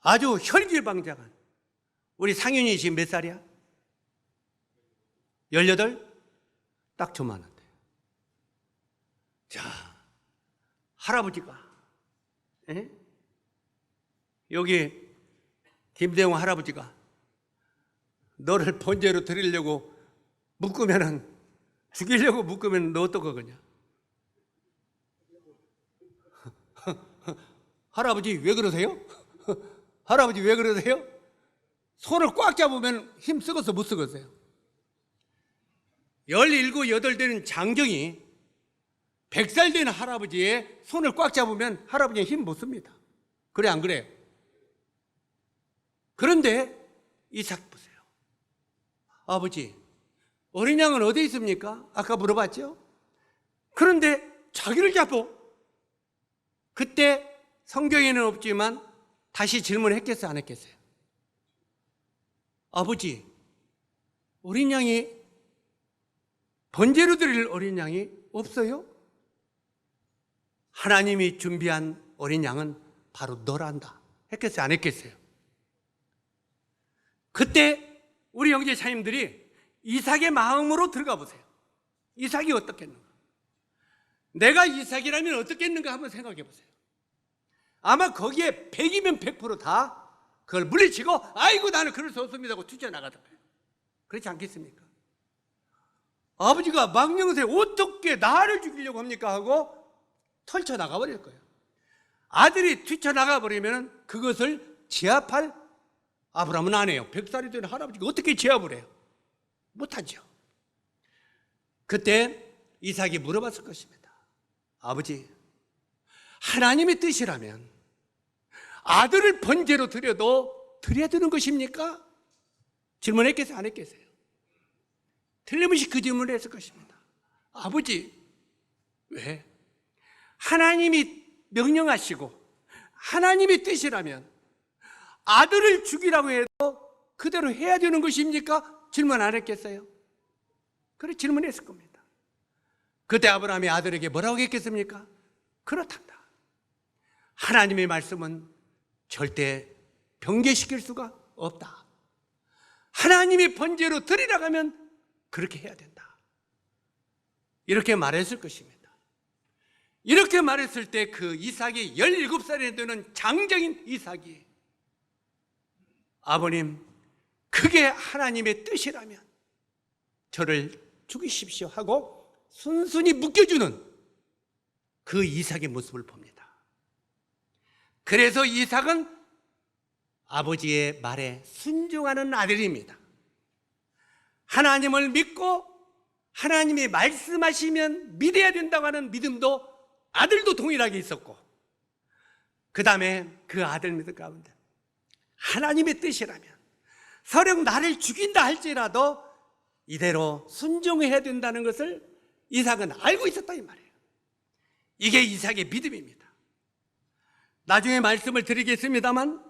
아주 혈기방장한 우리 상윤이 지금 몇 살이야? 18? 딱 저만한데. 자, 할아버지가, 에? 여기 김대웅 할아버지가 너를 번제로 드리려고 묶으면은, 죽이려고 묶으면 너 어떡하겠냐? 할아버지 왜 그러세요? 할아버지 왜 그러세요? 손을 꽉 잡으면 힘 쓰겠어 못 쓰겠어요? 17, 8 되는 장정이 100살 된 할아버지의 손을 꽉 잡으면 할아버지는 힘 못 씁니다. 그래 안 그래요? 그런데 이삭 보세요. 아버지, 어린 양은 어디 있습니까? 아까 물어봤죠? 그런데 자기를 잡고, 그때 성경에는 없지만 다시 질문했겠어요, 안 했겠어요? 아버지, 어린 양이, 번제로 드릴 어린 양이 없어요? 하나님이 준비한 어린 양은 바로 너란다 했겠어요, 안 했겠어요? 그때 우리 형제 자님들이 이삭의 마음으로 들어가 보세요. 이삭이 어떻겠는가? 내가 이삭이라면 어떻겠는가 한번 생각해 보세요. 아마 거기에 100이면 100%다 그걸 물리치고 아이고 나는 그럴 수 없습니다 하고 튀쳐나가던가요. 그렇지 않겠습니까? 아버지가 망령세 어떻게 나를 죽이려고 합니까 하고 털쳐나가 버릴 거예요. 아들이 튀쳐나가 버리면 그것을 제압할 아브라함은 안 해요. 100살이 된 할아버지가 어떻게 제압을 해요? 못하죠. 그때 이삭이 물어봤을 것입니다. 아버지, 하나님의 뜻이라면 아들을 번제로 드려도 드려야 되는 것입니까? 질문했겠어요, 안 했겠어요? 틀림없이 그 질문을 했을 것입니다. 아버지, 왜? 하나님이 명령하시고 하나님의 뜻이라면 아들을 죽이라고 해도 그대로 해야 되는 것입니까? 질문 안 했겠어요? 그래 질문했을 겁니다. 그때 아브라함이 아들에게 뭐라고 했겠습니까? 그렇단다. 하나님의 말씀은 절대 변개시킬 수가 없다. 하나님이 번제로 드리라고 하면 그렇게 해야 된다. 이렇게 말했을 것입니다. 이렇게 말했을 때 그 이삭이 17살이 되는 장정인 이삭이 아버님, 그게 하나님의 뜻이라면 저를 죽이십시오 하고 순순히 묶여주는 그 이삭의 모습을 봅니다. 그래서 이삭은 아버지의 말에 순종하는 아들입니다. 하나님을 믿고 하나님이 말씀하시면 믿어야 된다고 하는 믿음도 아들도 동일하게 있었고, 그 다음에 그 아들 믿음 가운데 하나님의 뜻이라면 설령 나를 죽인다 할지라도 이대로 순종해야 된다는 것을 이삭은 알고 있었다 이 말이에요. 이게 이삭의 믿음입니다. 나중에 말씀을 드리겠습니다만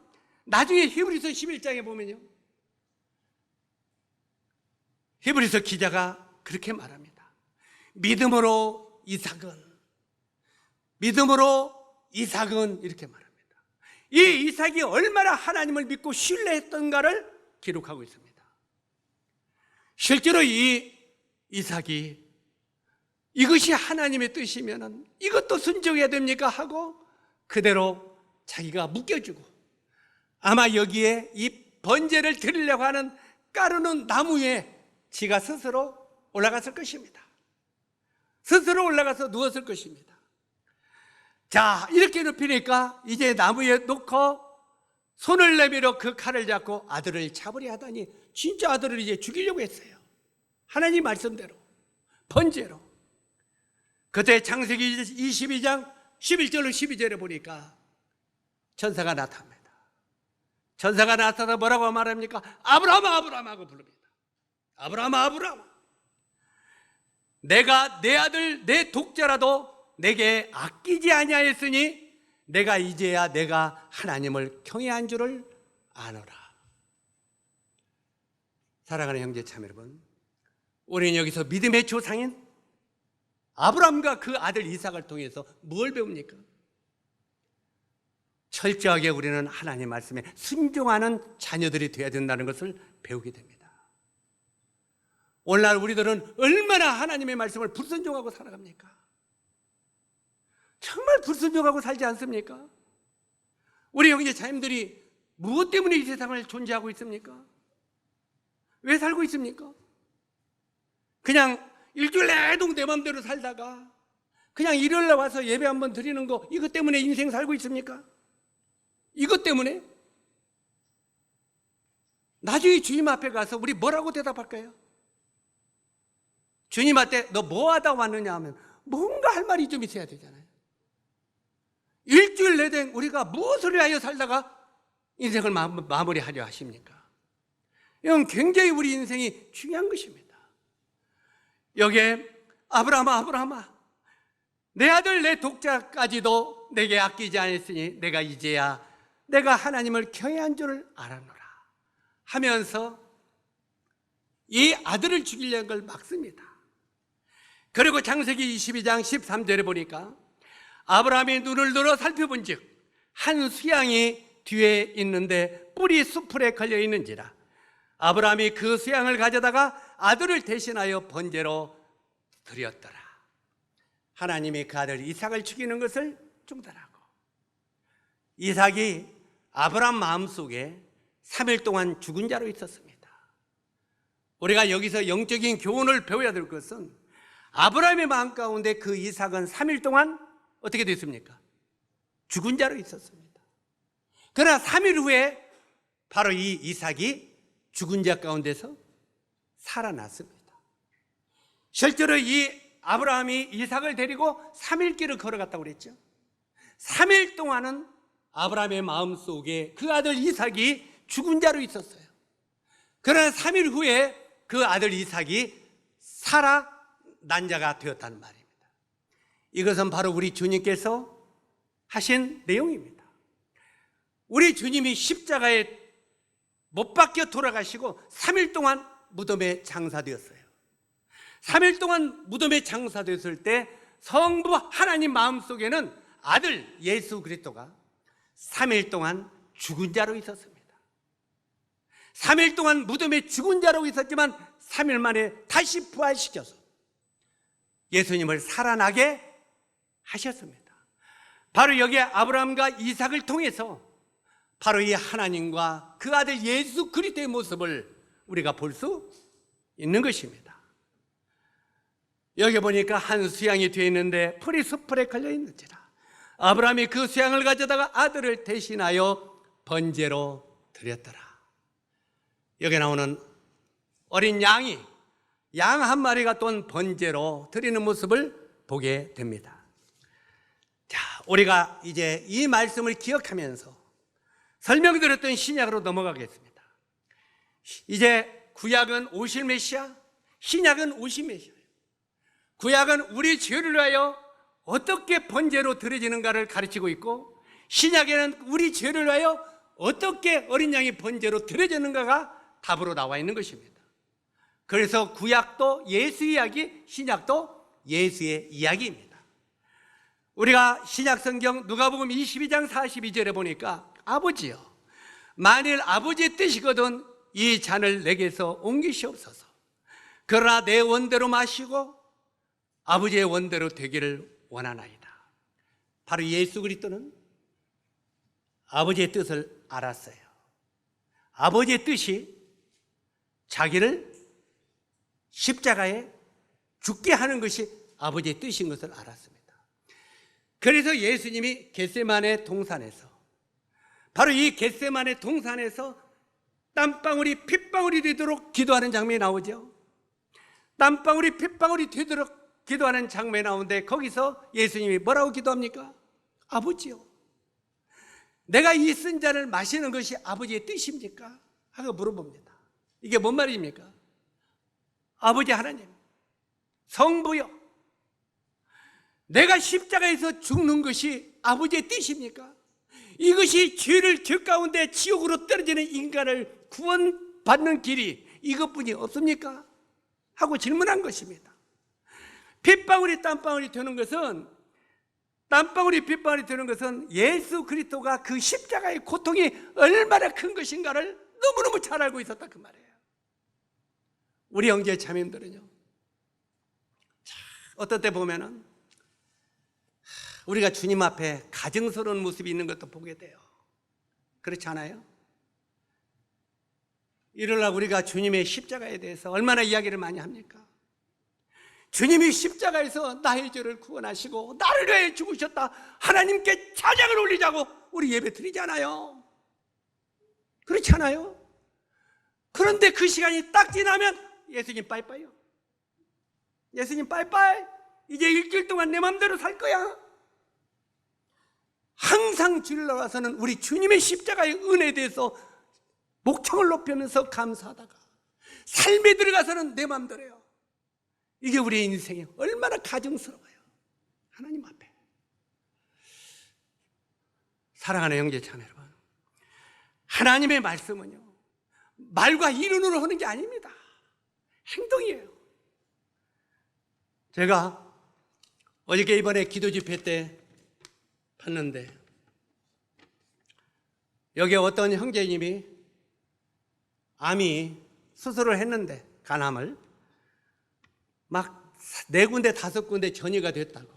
나중에 히브리서 11장에 보면요, 히브리서 기자가 그렇게 말합니다. 믿음으로 이삭은 이렇게 말합니다. 이 이삭이 얼마나 하나님을 믿고 신뢰했던가를 기록하고 있습니다. 실제로 이 이삭이 이것이 하나님의 뜻이면 이것도 순종해야 됩니까 하고 그대로 자기가 묶여주고, 아마 여기에 이 번제를 드리려고 하는 까르는 나무에 지가 스스로 올라갔을 것입니다. 스스로 올라가서 누웠을 것입니다. 자, 이렇게 눕히니까 이제 나무에 놓고 손을 내밀어 그 칼을 잡고 아들을 잡으려 하다니 진짜 아들을 이제 죽이려고 했어요. 하나님 말씀대로 번제로. 그때 창세기 22장 11절로 12절에 보니까 천사가 나타납니다. 천사가 나타나서 뭐라고 말합니까? 아브라함아, 아브라함 하고 부릅니다. 아브라함아, 아브라함, 내가 내 아들 내 독자라도 내게 아끼지 아니하였으니 내가 이제야 내가 하나님을 경외한 줄을 아노라. 사랑하는 형제 자매 여러분, 우리는 여기서 믿음의 조상인 아브라함과 그 아들 이삭을 통해서 뭘 배웁니까? 철저하게 우리는 하나님 말씀에 순종하는 자녀들이 되어야 된다는 것을 배우게 됩니다. 오늘날 우리들은 얼마나 하나님의 말씀을 불순종하고 살아갑니까? 정말 불순종하고 살지 않습니까? 우리 형제 자매들이 무엇 때문에 이 세상을 존재하고 있습니까? 왜 살고 있습니까? 그냥 일주일 내동 내 맘대로 살다가 그냥 일요일날 와서 예배 한번 드리는 거, 이것 때문에 인생 살고 있습니까? 이것 때문에? 나중에 주님 앞에 가서 우리 뭐라고 대답할까요? 주님 앞에 너 뭐 하다 왔느냐 하면 뭔가 할 말이 좀 있어야 되잖아요. 일주일 내내 우리가 무엇을 위하여 살다가 인생을 마무리하려 하십니까? 이건 굉장히 우리 인생이 중요한 것입니다. 여기에 아브라함아, 아브라함아, 내 아들 내 독자까지도 내게 아끼지 않았으니 내가 이제야 내가 하나님을 경외한 줄을 알아노라 하면서 이 아들을 죽이려는 걸 막습니다. 그리고 창세기 22장 13절에 보니까 아브라함이 눈을 들어 살펴본 즉 한 수양이 뒤에 있는데 뿔이 수풀에 걸려 있는지라. 아브라함이 그 수양을 가져다가 아들을 대신하여 번제로 드렸더라. 하나님이 그 아들 이삭을 죽이는 것을 중단하고, 이삭이 아브라함 마음속에 3일 동안 죽은 자로 있었습니다. 우리가 여기서 영적인 교훈을 배워야 될 것은 아브라함의 마음 가운데 그 이삭은 3일 동안 어떻게 됐습니까? 죽은 자로 있었습니다. 그러나 3일 후에 바로 이 이삭이 죽은 자 가운데서 살아났습니다. 실제로 이 아브라함이 이삭을 데리고 3일 길을 걸어갔다고 그랬죠. 3일 동안은 아브라함의 마음속에 그 아들 이삭이 죽은 자로 있었어요. 그러나 3일 후에 그 아들 이삭이 살아난 자가 되었다는 말입니다. 이것은 바로 우리 주님께서 하신 내용입니다. 우리 주님이 십자가에 못 박혀 돌아가시고 3일 동안 무덤에 장사되었어요. 3일 동안 무덤에 장사되었을 때 성부 하나님 마음속에는 아들 예수 그리스도가 3일 동안 죽은 자로 있었습니다. 3일 동안 무덤에 죽은 자로 있었지만 3일 만에 다시 부활시켜서 예수님을 살아나게 하셨습니다. 바로 여기에 아브라함과 이삭을 통해서 바로 이 하나님과 그 아들 예수 그리스도의 모습을 우리가 볼 수 있는 것입니다. 여기 보니까 한 수양이 되어 있는데 풀이 수풀에 걸려 있는지라. 아브라함이 그 수양을 가져다가 아들을 대신하여 번제로 드렸더라. 여기 나오는 어린 양이 양 한 마리가 또 번제로 드리는 모습을 보게 됩니다. 자, 우리가 이제 이 말씀을 기억하면서 설명드렸던 신약으로 넘어가겠습니다. 이제 구약은 오실 메시아, 신약은 오실 메시아예요. 구약은 우리 죄를 위하여 어떻게 번제로 드려지는가를 가르치고 있고, 신약에는 우리 죄를 위하여 어떻게 어린 양이 번제로 드려지는가가 답으로 나와 있는 것입니다. 그래서 구약도 예수 이야기, 신약도 예수의 이야기입니다. 우리가 신약 성경 누가복음 22장 42절에 보니까 아버지여, 만일 아버지의 뜻이거든 이 잔을 내게서 옮기시옵소서. 그러나 내 원대로 마시고 아버지의 원대로 되기를 원하나이다. 바로 예수 그리스도는 아버지의 뜻을 알았어요. 아버지의 뜻이 자기를 십자가에 죽게 하는 것이 아버지의 뜻인 것을 알았습니다. 그래서 예수님이 겟세마네 동산에서, 바로 이 겟세마네 동산에서 땀방울이 핏방울이 되도록 기도하는 장면이 나오죠. 땀방울이 핏방울이 되도록 기도하는 장면이 나오는데, 거기서 예수님이 뭐라고 기도합니까? 아버지요, 내가 이 쓴 잔을 마시는 것이 아버지의 뜻입니까? 하고 물어봅니다. 이게 뭔 말입니까? 아버지 하나님, 성부여, 내가 십자가에서 죽는 것이 아버지의 뜻입니까? 이것이 죄를 죄 가운데 지옥으로 떨어지는 인간을 구원받는 길이 이것뿐이 없습니까? 하고 질문한 것입니다. 핏방울이 땀방울이 되는 것은, 땀방울이 핏방울이 되는 것은 예수 그리스도가 그 십자가의 고통이 얼마나 큰 것인가를 너무너무 잘 알고 있었다 그 말이에요. 우리 형제 자매님들은요, 어떤 때 보면은 우리가 주님 앞에 가증스러운 모습이 있는 것도 보게 돼요. 그렇지 않아요? 이러려고 우리가 주님의 십자가에 대해서 얼마나 이야기를 많이 합니까? 주님이 십자가에서 나의 죄를 구원하시고 나를 위해 죽으셨다, 하나님께 찬양을 올리자고 우리 예배 드리잖아요. 그렇지 않아요? 그런데 그 시간이 딱 지나면 예수님 빠이빠이요. 예수님 빠이빠이, 이제 일주일 동안 내 마음대로 살 거야. 항상 주를 나와서는 우리 주님의 십자가의 은혜에 대해서 목청을 높이면서 감사하다가 삶에 들어가서는 내 마음대로요. 이게 우리의 인생이 얼마나 가증스러워요. 하나님 앞에. 사랑하는 형제 자매 여러분, 하나님의 말씀은요, 말과 이론으로 하는 게 아닙니다. 행동이에요. 제가 어저께 이번에 기도 집회 때 봤는데, 여기 어떤 형제님이 암이 수술을 했는데, 간암을 막 4군데 5군데 전이가 됐다고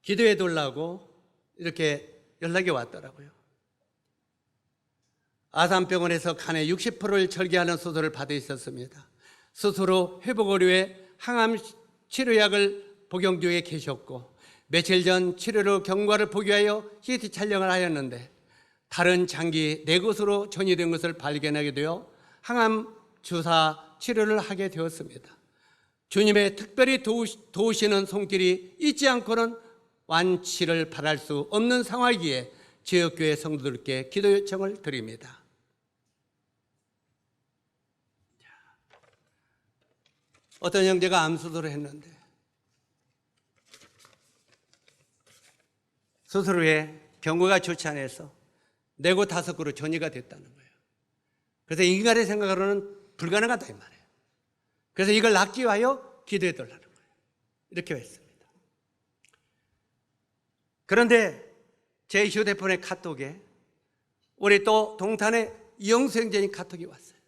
기도해 달라고 이렇게 연락이 왔더라고요. 아산병원에서 간의 60%를 절개하는 수술을 받아 있었습니다. 수술 후 회복을 위해 항암 치료약을 복용 중에 계셨고, 며칠 전 치료로 경과를 보기 위하여 CT 촬영을 하였는데 다른 장기 4곳으로 전이된 것을 발견하게 되어 항암 주사 치료를 하게 되었습니다. 주님의 특별히 도우시는 손길이 있지 않고는 완치를 바랄 수 없는 상황이기에 지역교회 성도들께 기도 요청을 드립니다. 어떤 형제가 암 수술을 했는데 수술 후에 경과가 좋지 않아서 4곳 5곳으로 전이가 됐다는 거예요. 그래서 인간의 생각으로는 불가능하다 이 말이에요. 그래서 이걸 낫기 위하여 기도해 달라는 거예요. 이렇게 했습니다. 그런데 제 휴대폰의 카톡에 우리 또 동탄의 이영수 형제님 카톡이 왔어요.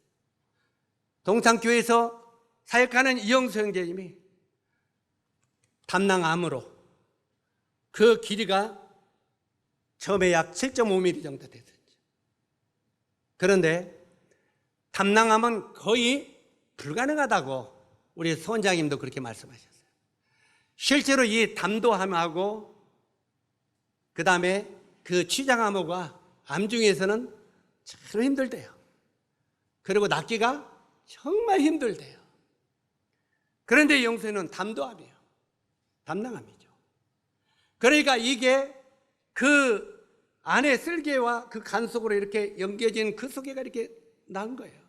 동탄교회에서 사역하는 이영수 형제님이 담낭암으로 그 길이가 처음에 약 7.5mm 정도 됐었죠. 그런데 담낭암은 거의 불가능하다고 우리 소원장님도 그렇게 말씀하셨어요. 실제로 이 담도암하고 그 다음에 그 취장암호가 암 중에서는 참 힘들대요. 그리고 낫기가 정말 힘들대요. 그런데 영수는 담도암이에요. 담낭암이죠. 그러니까 이게 그 안에 쓸개와 그 간 속으로 이렇게 엮여진 그 속에가 이렇게 난 거예요.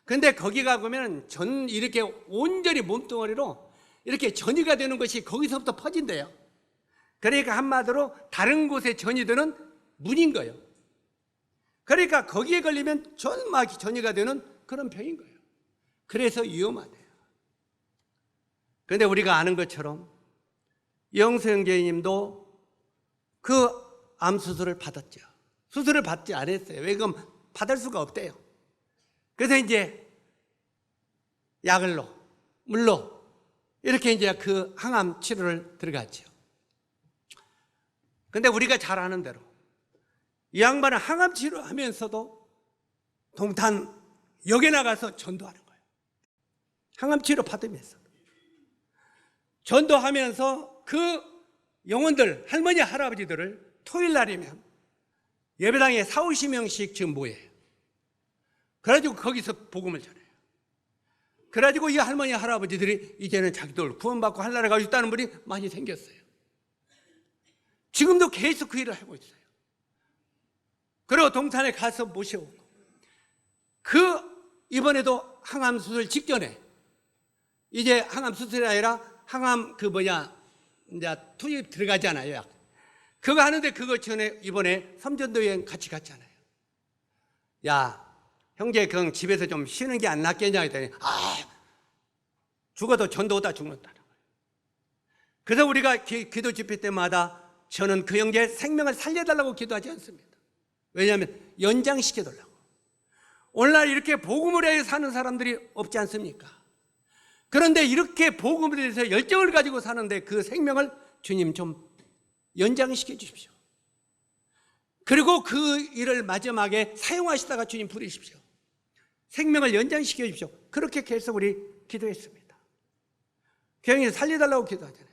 근데 거기가 보면 이렇게 온전히 몸뚱어리로 이렇게 전이가 되는 것이 거기서부터 퍼진대요. 그러니까 한마디로 다른 곳에 전이 되는 문인 거예요. 그러니까 거기에 걸리면 전막이 전이가 되는 그런 병인 거예요. 그래서 위험하대요. 그런데 우리가 아는 것처럼 영수 형제님도 그 암 수술을 받았죠. 수술을 받지 않았어요. 왜? 그럼 받을 수가 없대요. 그래서 이제 약을로, 물로 이렇게 이제 그 항암 치료를 들어갔죠. 근데 우리가 잘 아는 대로 이 양반은 항암 치료하면서도 동탄 역에 나가서 전도하는 거예요. 항암 치료 받으면서 전도하면서 그 영혼들, 할머니 할아버지들을 토요일 날이면 예배당에 40-50명씩 지금 모여요. 그래가지고 거기서 복음을 전해요. 그래가지고 이 할머니 할아버지들이 이제는 자기들 구원받고 할 나라가 있다는 분이 많이 생겼어요. 지금도 계속 그 일을 하고 있어요. 그리고 동탄에 가서 모셔오고, 이번에도 항암 수술 직전에, 이제 항암 수술이 아니라 항암 이제 투입 들어가잖아요, 약. 그거 하는데 그거 전에 이번에 섬전도 여행 같이 갔잖아요. 야, 형제, 그럼 집에서 좀 쉬는 게 안 낫겠냐 했더니, 죽어도 전도하다 죽는다는 거예요. 그래서 우리가 기도 집회 때마다 저는 그 형제의 생명을 살려달라고 기도하지 않습니다. 왜냐하면 연장시켜달라고. 오늘날 이렇게 복음을 위해 사는 사람들이 없지 않습니까? 그런데 이렇게 복음에 대해서 열정을 가지고 사는데 그 생명을 주님 좀 연장시켜 주십시오. 그리고 그 일을 마지막에 사용하시다가 주님 부르십시오. 생명을 연장시켜 주십시오. 그렇게 계속 우리 기도했습니다. 교회에서 살려달라고 기도하잖아요.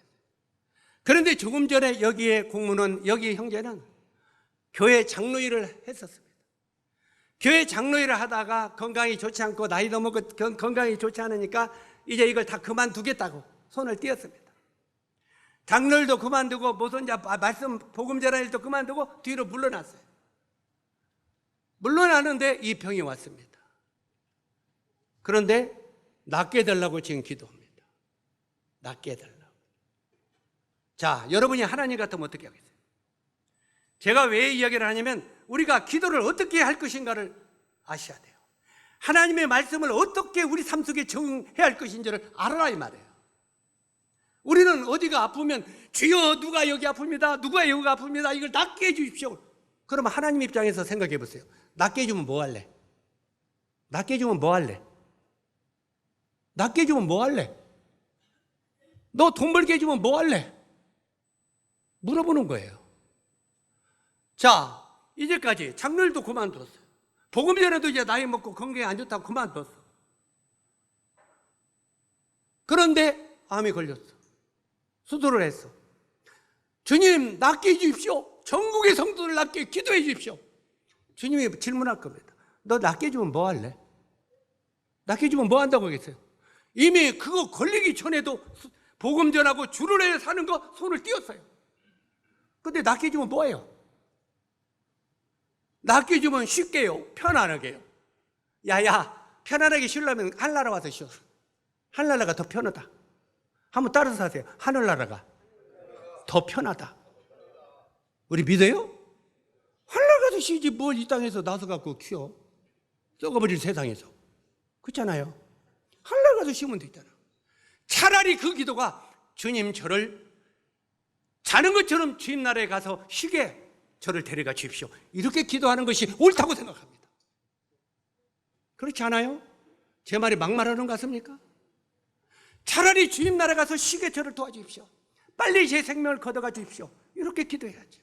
그런데 조금 전에 여기에 여기 형제는 교회 장로일을 했었습니다. 교회 장로일을 하다가 건강이 좋지 않고 나이도 먹고 건강이 좋지 않으니까 이제 이걸 다 그만두겠다고 손을 띄었습니다. 장로일도 그만두고 무슨 말씀 복음 전하는 일도 그만두고 뒤로 물러났어요. 물러나는데 이 병이 왔습니다. 그런데 낫게 해달라고 지금 기도합니다. 낫게 해달라고. 자, 여러분이 하나님 같으면 어떻게 하겠어요? 제가 왜 이야기를 하냐면 우리가 기도를 어떻게 할 것인가를 아셔야 돼요. 하나님의 말씀을 어떻게 우리 삶 속에 적용해야 할 것인지를 알아라 이 말이에요. 우리는 어디가 아프면 주여 누가 여기 아픕니다, 누가 여기가 아픕니다, 이걸 낫게 해주십시오. 그러면 하나님 입장에서 생각해 보세요. 낫게 해주면 뭐 할래? 낫게 해주면 뭐 할래? 낫게 해주면 뭐 할래? 너 돈 벌게 해주면 뭐 할래? 물어보는 거예요. 자, 이제까지 장로일도 그만뒀어요. 복음 전에도 이제 나이 먹고 건강이 안 좋다고 그만뒀어. 그런데 암이 걸렸어. 수술을 했어. 주님 낫게 해주십시오. 전국의 성도들 낫게 기도해 주십시오. 주님이 질문할 겁니다. 너 낫게 해주면 뭐 할래? 낫게 해주면 뭐 한다고 하겠어요? 이미 그거 걸리기 전에도 복음 전하고 주를 해 사는 거 손을 띄었어요. 근데 낫게 해주면 뭐예요? 낫게 해주면 쉽게요, 편안하게요. 야야, 편안하게 쉬려면 하늘나라 와서 쉬어. 하늘나라가 더 편하다. 한번 따라서 하세요. 하늘나라가 더 편하다. 우리 믿어요? 하늘나라 가서 쉬지 뭘 이 땅에서 나서 갖고 키워. 썩어버릴 세상에서. 그렇잖아요. 하늘나라 가서 쉬면 되잖아. 차라리 그 기도가 주님 저를 자는 것처럼 주님 나라에 가서 쉬게 저를 데려가 주십시오. 이렇게 기도하는 것이 옳다고 생각합니다. 그렇지 않아요? 제 말이 막말하는 것 같습니까? 차라리 주님 나라에 가서 쉬게 저를 도와주십시오. 빨리 제 생명을 걷어가 주십시오. 이렇게 기도해야죠.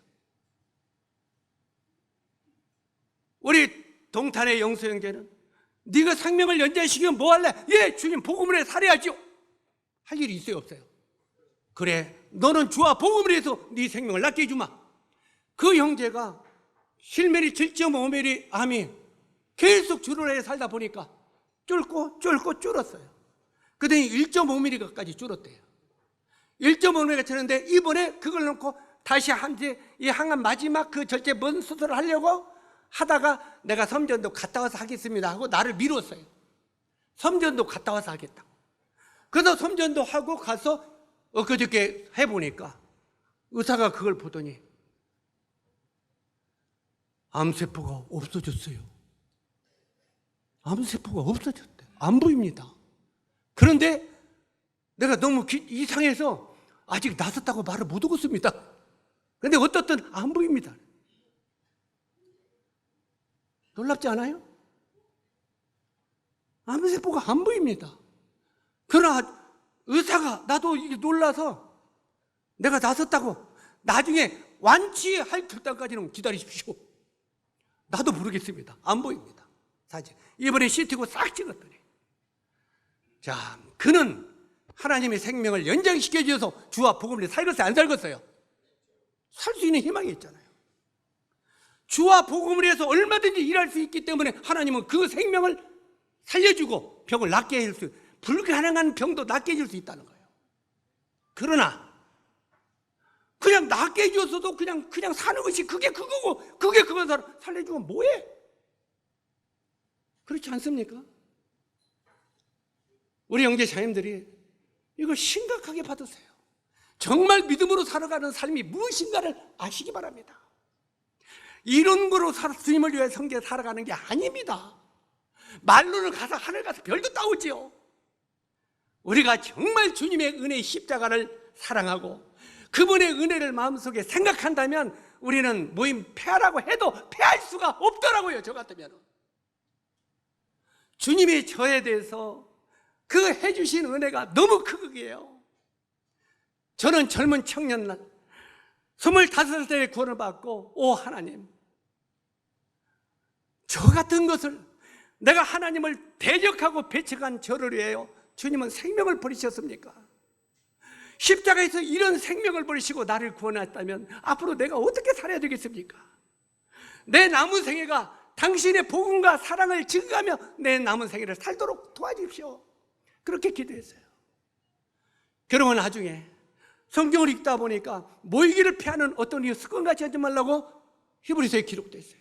우리 동탄의 영수 형제는 네가 생명을 연장시키면 뭐 할래? 예, 주님 복음을 해 살아야죠. 할 일이 있어요, 없어요? 그래, 너는 주와 복음을 해서 네 생명을 낫게 해주마. 그 형제가 7mm, 7.5mm 암이 계속 주를 해 살다 보니까 줄고 줄었어요. 그랬더니 1.5mm까지 줄었대요. 1.5mm가 줄었는데 이번에 그걸 놓고 다시 이 항암 마지막 그 절제본 수술을 하려고 하다가 내가 섬전도 갔다 와서 하겠습니다 하고 나를 미뤘어요. 섬전도 갔다 와서 하겠다고. 그래서 섬전도 하고 가서 엊그저께 해보니까 의사가 그걸 보더니 암세포가 없어졌어요. 암세포가 없어졌대. 안 보입니다. 그런데 내가 너무 이상해서 아직 나섰다고 말을 못 하겠습니다. 그런데 어떻든 안 보입니다. 놀랍지 않아요? 암세포가 안 보입니다. 그러나 의사가 나도 놀라서 내가 나섰다고 나중에 완치할 때까지는 기다리십시오. 나도 모르겠습니다. 안 보입니다. 사실 이번에 CT고 싹 찍었더니, 자, 그는 하나님의 생명을 연장시켜 주셔서 주와 복음을 살겠어요, 안 살겠어요? 살 수 있는 희망이 있잖아요. 주와 복음을 해서 얼마든지 일할 수 있기 때문에 하나님은 그 생명을 살려주고 병을 낫게 할 수, 불가능한 병도 낫게 해줄 수 있다는 거예요. 그러나 그냥 낫게 해줬어도 그냥 사는 것이 그게 그거고, 그게 그건 살려주면 뭐해? 그렇지 않습니까? 우리 형제 자님들이 이걸 심각하게 받으세요. 정말 믿음으로 살아가는 삶이 무엇인가를 아시기 바랍니다. 이런 거로 주님을 위해 성계 살아가는 게 아닙니다. 말로는 가서 하늘 가서 별도 따오지요. 우리가 정말 주님의 은혜의 십자가를 사랑하고 그분의 은혜를 마음속에 생각한다면 우리는 모임 폐하라고 해도 폐할 수가 없더라고요. 저 같으면. 주님이 저에 대해서 그 해주신 은혜가 너무 크기에요. 저는 젊은 청년 날 25세에 구원을 받고, 오 하나님, 저 같은 것을 내가 하나님을 대적하고 배척한 저를 위하여 주님은 생명을 버리셨습니까? 십자가에서 이런 생명을 버리시고 나를 구원했다면 앞으로 내가 어떻게 살아야 되겠습니까? 내 남은 생애가 당신의 복음과 사랑을 증거하며 내 남은 생애를 살도록 도와주십시오. 그렇게 기도했어요. 그러면 나중에 성경을 읽다 보니까 모이기를 피하는 어떤 이유 습관같이 하지 말라고 히브리서에 기록되어 있어요.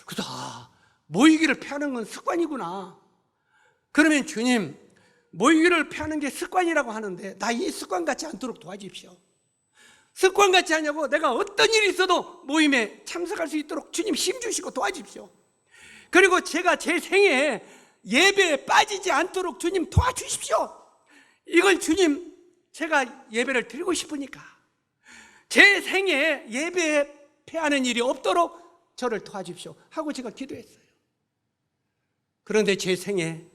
그래서 모이기를 피하는 건 습관이구나. 그러면 주님, 모이기를 피하는 게 습관이라고 하는데 나 이 습관같이 않도록 도와주십시오. 습관같이 하냐고 내가 어떤 일이 있어도 모임에 참석할 수 있도록 주님 힘주시고 도와주십시오. 그리고 제가 제 생애에 예배에 빠지지 않도록 주님 도와주십시오. 이건 주님, 제가 예배를 드리고 싶으니까 제 생애에 예배에 패하는 일이 없도록 저를 도와주십시오 하고 제가 기도했어요. 그런데 제 생애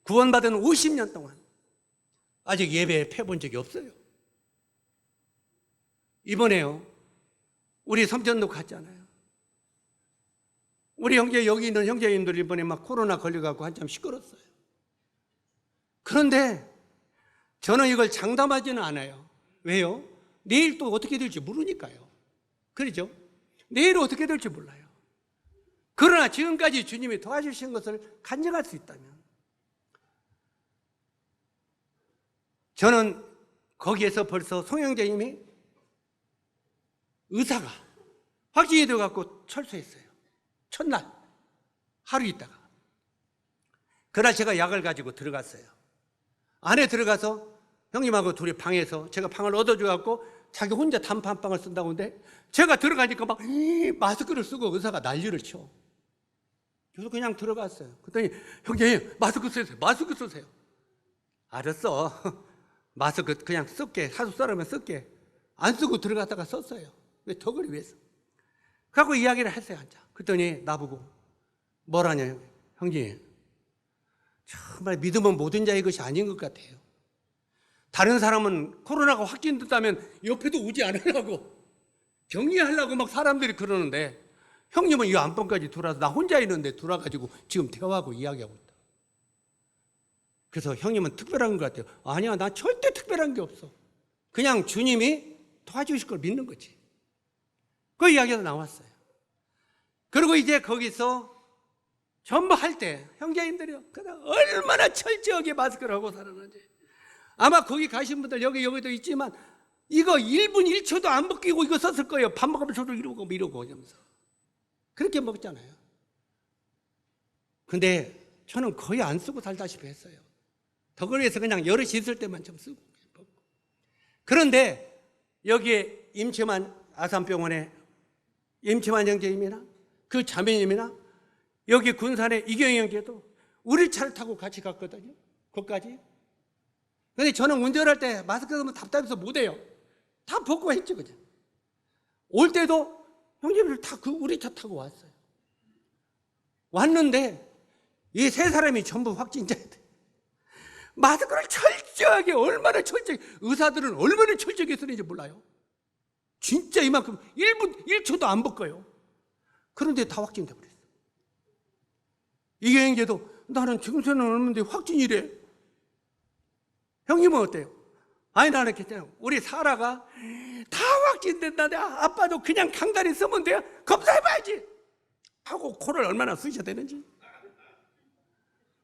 구원받은 50년 동안 아직 예배에 패본 적이 없어요. 이번에요, 우리 섬전도 갔잖아요. 우리 형제, 여기 있는 형제님들 이번에 막 코로나 걸려갖고 한참 시끄럽어요. 그런데 저는 이걸 장담하지는 않아요. 왜요? 내일 또 어떻게 될지 모르니까요. 그렇죠? 내일 어떻게 될지 몰라요. 그러나 지금까지 주님이 도와주신 것을 간증할 수 있다면 저는 거기에서 벌써 송영재님이 의사가 확진이 되어갖고 철수했어요. 첫날 하루 있다가 그날 제가 약을 가지고 들어갔어요. 안에 들어가서 형님하고 둘이 방에서 제가 방을 얻어줘갖고 자기 혼자 단판방을 쓴다고 하는데 제가 들어가니까 막 마스크를 쓰고 의사가 난리를 쳐. 그래서 그냥 들어갔어요. 그랬더니 형님 마스크 쓰세요. 마스크 쓰세요. 알았어. 마스크 그냥 쓸게. 하루 썰으면 쓸게. 안 쓰고 들어갔다가 썼어요. 왜 덕을 위해서. 그래갖고 이야기를 했어요. 앉아. 그랬더니 나보고 뭐라냐. 형님, 정말 믿음은 모든 자의 것이 아닌 것 같아요. 다른 사람은 코로나가 확진됐다면 옆에도 오지 않으려고 격리하려고 막 사람들이 그러는데 형님은 이 안방까지 들어와서 나 혼자 있는데 들어와가지고 지금 대화하고 이야기하고 있다. 그래서 형님은 특별한 것 같아요. 아니야, 난 절대 특별한 게 없어. 그냥 주님이 도와주실 걸 믿는 거지. 그 이야기가 나왔어요. 그리고 이제 거기서 전부 할 때 형제님들이요, 얼마나 철저하게 마스크를 하고 살았는지. 아마 거기 가신 분들 여기도 있지만 이거 1분 1초도 안 벗기고 이거 썼을 거예요. 밥 먹으면 저도 이러고 이러면서 그렇게 먹잖아요. 근데 저는 거의 안 쓰고 살다시피 했어요. 덕을위해서 그냥 여럿이 있을 때만 좀 쓰고. 그런데 여기에 임채만 아산병원에 임채만 형제님이나 그 자매님이나 여기 군산에 이경희 형제도 우리 차를 타고 같이 갔거든요. 거기까지. 근데 저는 운전할 때 마스크 쓰면 답답해서 못해요. 다 벗고 했죠, 그죠? 올 때도 형제들 다 그 우리 차 타고 왔어요. 왔는데 이 세 사람이 전부 확진자인데 마스크를 철저하게 얼마나 철저하게 의사들은 얼마나 철저하게 쓰는지 몰라요. 진짜 이만큼 1분 1초도 안 벗겨요. 그런데 다 확진돼 버렸어요. 이게 형제도 나는 증세는 없는데 확진이래. 형님은 어때요? 아니 나는 괜찮아요. 우리 사라가 다 확진된다는데 아빠도 그냥 강단히 쓰면 돼요. 검사해봐야지 하고 코를 얼마나 쓰셔야 되는지.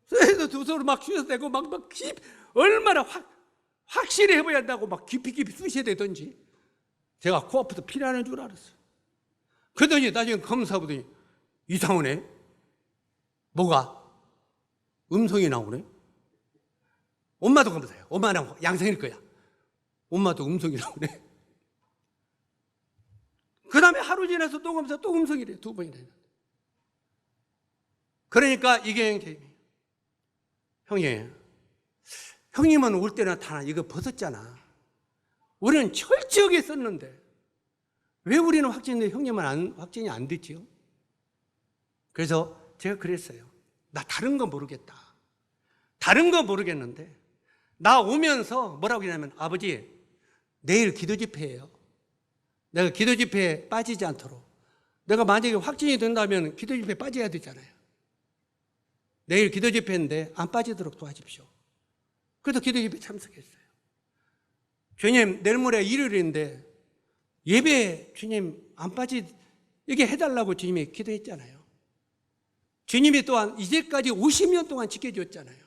그래서 두 손으로 막 쉬어서 되고 얼마나 확실히 해봐야 한다고 막 깊이 쑤셔야 되든지 제가 코앞에서 피나는 줄 알았어요. 그러더니 나중에 검사보더니 이상하네. 뭐가? 음성이 나오네. 엄마도 검사해요. 엄마랑 양성일 거야. 엄마도 음성이 나오네. 그 다음에 하루 지나서 또 검사, 또 음성이래. 2번이나 했는데. 그러니까 이경영님이 형님은 올 때나 다 이거 벗었잖아. 우리는 철저하게 썼는데 왜 우리는 확진인데 형님은 확진이 안 됐지요? 그래서 제가 그랬어요. 나 다른 거 모르겠다. 다른 거 모르겠는데 나 오면서 뭐라고 했냐면 아버지 내일 기도 집회예요. 내가 기도 집회에 빠지지 않도록 내가 만약에 확진이 된다면 기도 집회에 빠져야 되잖아요. 내일 기도 집회인데 안 빠지도록 도와주십시오. 그래서 기도 집회에 참석했어요. 주님 내일 모레 일요일인데 예배 주님 안 빠지게 해달라고 주님이 기도했잖아요. 주님이 또한 이제까지 50년 동안 지켜줬잖아요.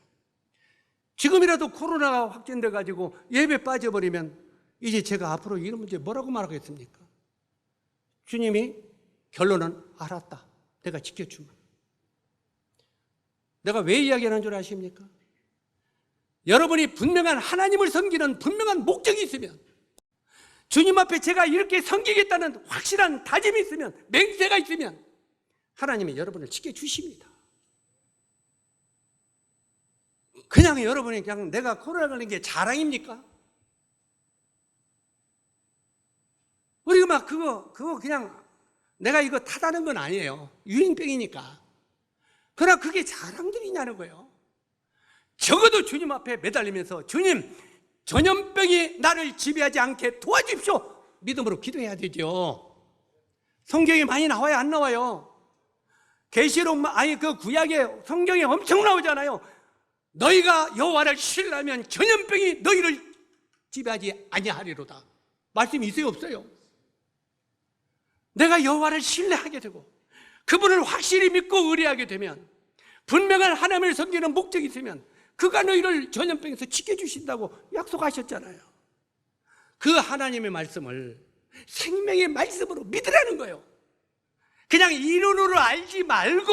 지금이라도 코로나가 확진돼 가지고 예배 빠져버리면 이제 제가 앞으로 이런 문제 뭐라고 말하겠습니까? 주님이 결론은 알았다. 내가 지켜주마. 내가 왜 이야기하는 줄 아십니까? 여러분이 분명한 하나님을 섬기는 분명한 목적이 있으면 주님 앞에 제가 이렇게 섬기겠다는 확실한 다짐이 있으면 맹세가 있으면 하나님이 여러분을 지켜주십니다. 그냥 여러분이 그냥 내가 코로나 걸린 게 자랑입니까? 우리가 막 그거 그냥 내가 이거 타다는 건 아니에요. 유행병이니까. 그러나 그게 자랑들이냐는 거예요. 적어도 주님 앞에 매달리면서 주님 전염병이 나를 지배하지 않게 도와주십시오. 믿음으로 기도해야 되죠. 성경에 많이 나와요? 안 나와요? 계시록 그 구약에 성경에 엄청 나오잖아요. 너희가 여호와를 신뢰하면 전염병이 너희를 지배하지 아니하리로다. 말씀이 있어요? 없어요? 내가 여호와를 신뢰하게 되고 그분을 확실히 믿고 의뢰하게 되면 분명한 하나님을 섬기는 목적이 있으면 그가 너희를 전염병에서 지켜주신다고 약속하셨잖아요. 그 하나님의 말씀을 생명의 말씀으로 믿으라는 거예요. 그냥 이론으로 알지 말고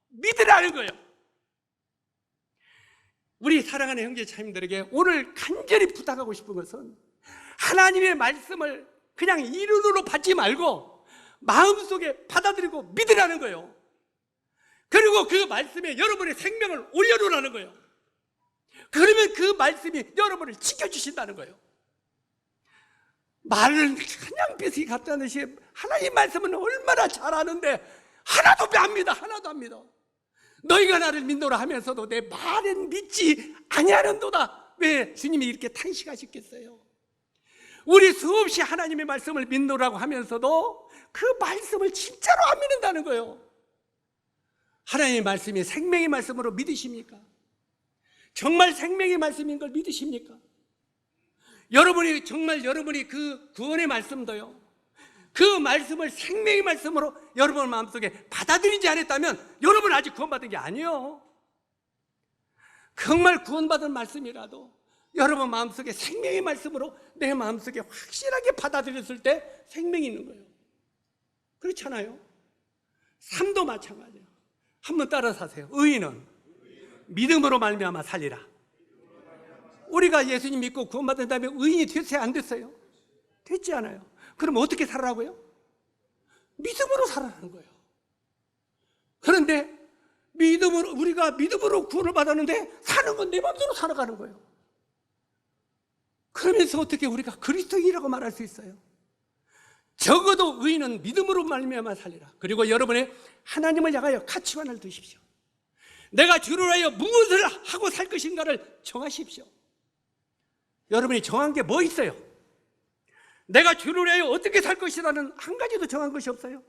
믿으라는 거예요. 우리 사랑하는 형제 자매들에게 오늘 간절히 부탁하고 싶은 것은 하나님의 말씀을 그냥 이론으로 받지 말고 마음속에 받아들이고 믿으라는 거예요. 그리고 그 말씀에 여러분의 생명을 올려놓으라는 거예요. 그러면 그 말씀이 여러분을 지켜주신다는 거예요. 말을 그냥 빗이 갖다는 듯이 하나님 말씀은 얼마나 잘하는데 하나도 안 믿어. 하나도 안 믿어. 너희가 나를 믿노라 하면서도 내 말은 믿지 아니하는도다. 왜 주님이 이렇게 탄식하셨겠어요? 우리 수없이 하나님의 말씀을 믿노라고 하면서도 그 말씀을 진짜로 안 믿는다는 거예요. 하나님의 말씀이 생명의 말씀으로 믿으십니까? 정말 생명의 말씀인 걸 믿으십니까? 여러분이 정말 여러분이 그 구원의 말씀도요, 그 말씀을 생명의 말씀으로 여러분 마음속에 받아들이지 않았다면 여러분 아직 구원받은 게 아니에요. 정말 구원받은 말씀이라도 여러분 마음속에 생명의 말씀으로 내 마음속에 확실하게 받아들였을 때 생명이 있는 거예요. 그렇잖아요. 삶도 마찬가지예요. 한번 따라서 하세요. 의인은 믿음으로 말미암아 살리라. 우리가 예수님 믿고 구원받은 다음에 의인이 됐어요? 안 됐어요? 됐지 않아요. 그럼 어떻게 살라고요? 믿음으로 살아라는 거예요. 그런데 우리가 믿음으로 구원을 받았는데 사는 건 내 마음대로 살아가는 거예요. 그러면서 어떻게 우리가 그리스도인이라고 말할 수 있어요? 적어도 의인은 믿음으로 말미암아 살리라. 그리고 여러분의 하나님을 향하여 가치관을 두십시오. 내가 주를 위하여 무엇을 하고 살 것인가를 정하십시오. 여러분이 정한 게 뭐 있어요? 내가 주를 위하여 어떻게 살 것이라는 한 가지도 정한 것이 없어요.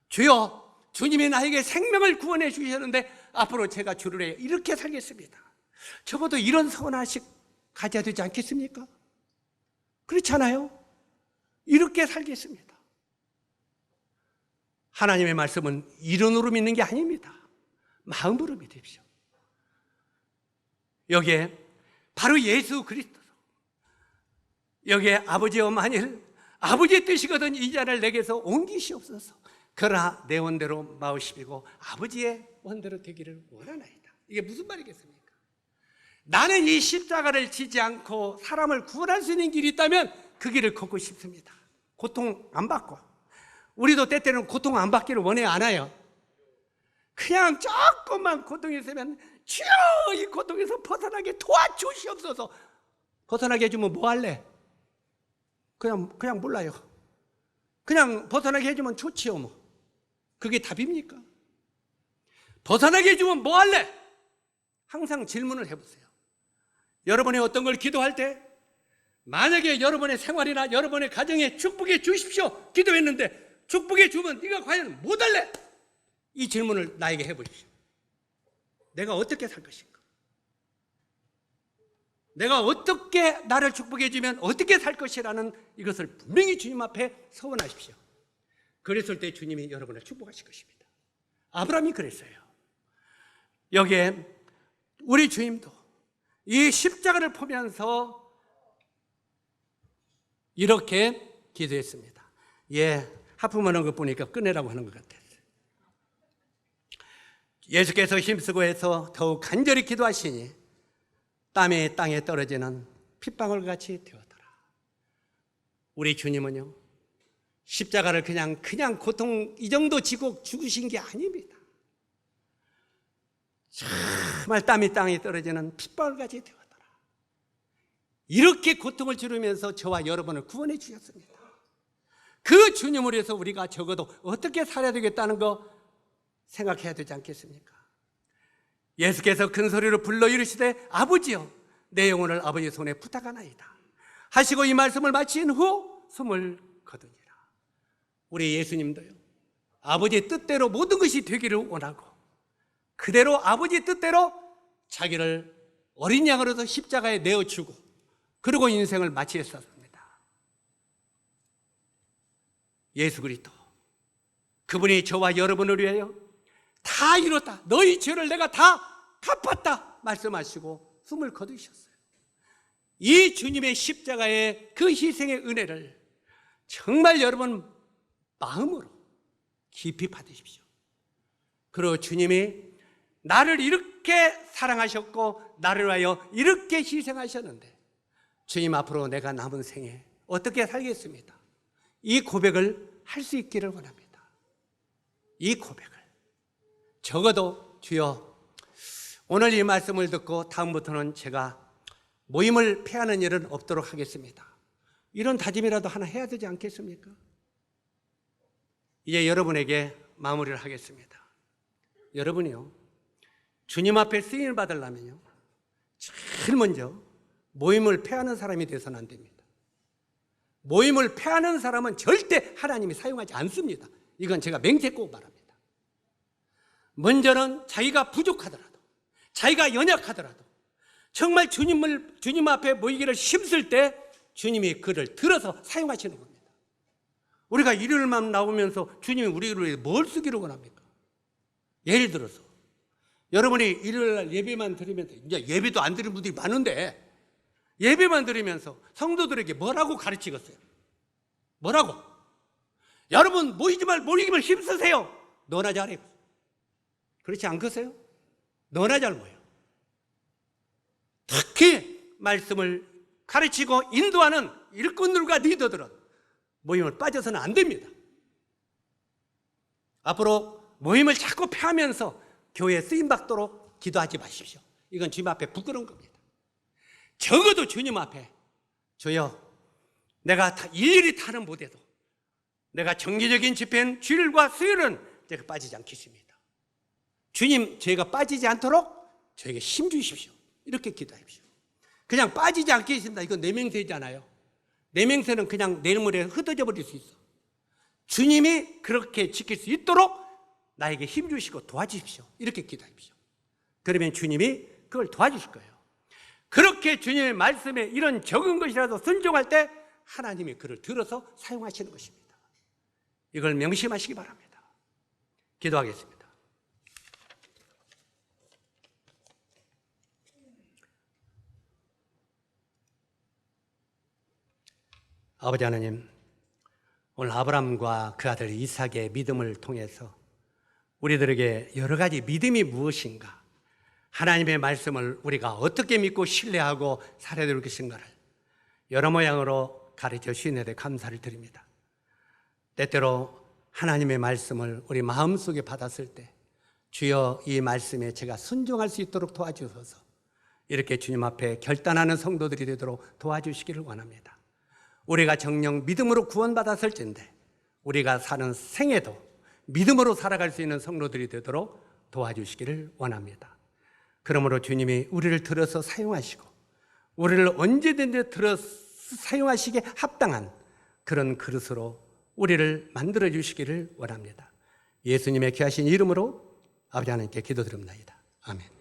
주여, 주님이 나에게 생명을 구원해 주셨는데 앞으로 제가 주를 위하여 이렇게 살겠습니다. 적어도 이런 소원 하나씩 가져야 되지 않겠습니까? 그렇잖아요. 이렇게 살겠습니다. 하나님의 말씀은 이론으로 믿는 게 아닙니다. 마음으로 믿으십시오. 여기에 바로 예수 그리스도, 여기에 아버지여 만일 아버지의 뜻이거든 이 잔을 내게서 옮기시옵소서. 그러나 내 원대로 마오시비고 아버지의 원대로 되기를 원하나이다. 이게 무슨 말이겠습니까? 나는 이 십자가를 지지 않고 사람을 구원할 수 있는 길이 있다면 그 길을 걷고 싶습니다. 고통 안 받고. 우리도 때때로는 고통 안 받기를 원해 안 해요? 그냥 조금만 고통이 있으면 주여 이 고통에서 벗어나게 도와주시옵소서. 벗어나게 해주면 뭐 할래? 그냥 몰라요. 그냥 벗어나게 해주면 좋지요 뭐. 그게 답입니까? 벗어나게 해주면 뭐 할래? 항상 질문을 해보세요. 여러분이 어떤 걸 기도할 때 만약에 여러분의 생활이나 여러분의 가정에 축복해 주십시오 기도했는데 축복해 주면 네가 과연 뭐 할래? 이 질문을 나에게 해보십시오. 내가 어떻게 살 것인가? 내가 어떻게 나를 축복해 주면 어떻게 살 것이라는 이것을 분명히 주님 앞에 서원하십시오. 그랬을 때 주님이 여러분을 축복하실 것입니다. 아브라함이 그랬어요. 여기에 우리 주님도 이 십자가를 보면서 이렇게 기도했습니다. 하품하는 거 보니까 끝내라고 하는 것 같아요. 예수께서 힘쓰고 해서 더욱 간절히 기도하시니 땀이 땅에 떨어지는 핏방울 같이 되었더라. 우리 주님은요 십자가를 그냥 고통 이 정도 지고 죽으신 게 아닙니다. 정말 땀이 땅에 떨어지는 핏방울 같이 되었더라. 이렇게 고통을 치르면서 저와 여러분을 구원해 주셨습니다. 그 주님을 위해서 우리가 적어도 어떻게 살아야 되겠다는 거 생각해야 되지 않겠습니까? 예수께서 큰 소리로 불러 이르시되 아버지여 내 영혼을 아버지의 손에 부탁하나이다 하시고 이 말씀을 마친 후 숨을 거두니라. 우리 예수님도요 아버지의 뜻대로 모든 것이 되기를 원하고 그대로 아버지의 뜻대로 자기를 어린 양으로서 십자가에 내어주고 그리고 인생을 마치셨습니다. 예수 그리스도 그분이 저와 여러분을 위하여 다 이뤘다 너희 죄를 내가 다 갚았다 말씀하시고 숨을 거두셨어요. 이 주님의 십자가의 그 희생의 은혜를 정말 여러분 마음으로 깊이 받으십시오. 그리고 주님이 나를 이렇게 사랑하셨고 나를 위하여 이렇게 희생하셨는데 주님 앞으로 내가 남은 생에 어떻게 살겠습니다. 이 고백을 할 수 있기를 원합니다. 이 고백을 적어도 주여 오늘 이 말씀을 듣고 다음부터는 제가 모임을 폐하는 일은 없도록 하겠습니다. 이런 다짐이라도 하나 해야 되지 않겠습니까? 이제 여러분에게 마무리를 하겠습니다. 여러분이요 주님 앞에 쓰임을 받으려면요 제일 먼저 모임을 폐하는 사람이 되어서는 안 됩니다. 모임을 폐하는 사람은 절대 하나님이 사용하지 않습니다. 이건 제가 맹세코 말합니다. 먼저는 자기가 부족하더라도 자기가 연약하더라도 정말 주님 앞에 모이기를 힘쓸 때 주님이 그를 들어서 사용하시는 겁니다. 우리가 일요일만 나오면서 주님이 우리를 위해 뭘 쓰기를 원합니까? 예를 들어서 여러분이 일요일날 예배만 드리면서 이제 예배도 안 드리는 분들이 많은데 예배만 드리면서 성도들에게 뭐라고 가르치겠어요? 뭐라고? 여러분 모이기만 힘쓰세요. 너나 잘해. 그렇지 않겠어요? 너나 잘 모여. 특히 말씀을 가르치고 인도하는 일꾼들과 리더들은 모임을 빠져서는 안 됩니다. 앞으로 모임을 자꾸 폐하면서 교회에 쓰임받도록 기도하지 마십시오. 이건 주님 앞에 부끄러운 겁니다. 적어도 주님 앞에 주여 내가 일일이 타는 못해도 내가 정기적인 집회는 주일과 수요일은 제가 빠지지 않겠습니다. 주님 저희가 빠지지 않도록 저에게 힘 주십시오. 이렇게 기도하십시오. 그냥 빠지지 않겠습니다. 이건 내 맹세잖아요. 내 맹세는 그냥 내일모레 흩어져 버릴 수 있어. 주님이 그렇게 지킬 수 있도록 나에게 힘 주시고 도와주십시오. 이렇게 기도하십시오. 그러면 주님이 그걸 도와주실 거예요. 그렇게 주님의 말씀에 이런 적은 것이라도 순종할 때 하나님이 그를 들어서 사용하시는 것입니다. 이걸 명심하시기 바랍니다. 기도하겠습니다. 아버지 하나님, 오늘 아브라함과 그 아들 이삭의 믿음을 통해서 우리들에게 여러 가지 믿음이 무엇인가, 하나님의 말씀을 우리가 어떻게 믿고 신뢰하고 살아야 될 것인가를 여러 모양으로 가르쳐 주시는 데 감사를 드립니다. 때때로 하나님의 말씀을 우리 마음속에 받았을 때 주여 이 말씀에 제가 순종할 수 있도록 도와주셔서 이렇게 주님 앞에 결단하는 성도들이 되도록 도와주시기를 원합니다. 우리가 정녕 믿음으로 구원받았을진데 우리가 사는 생애도 믿음으로 살아갈 수 있는 성도들이 되도록 도와주시기를 원합니다. 그러므로 주님이 우리를 들어서 사용하시고 우리를 언제든지 들어서 사용하시기에 합당한 그런 그릇으로 우리를 만들어 주시기를 원합니다. 예수님의 귀하신 이름으로 아버지 하나님께 기도드립니다. 아멘.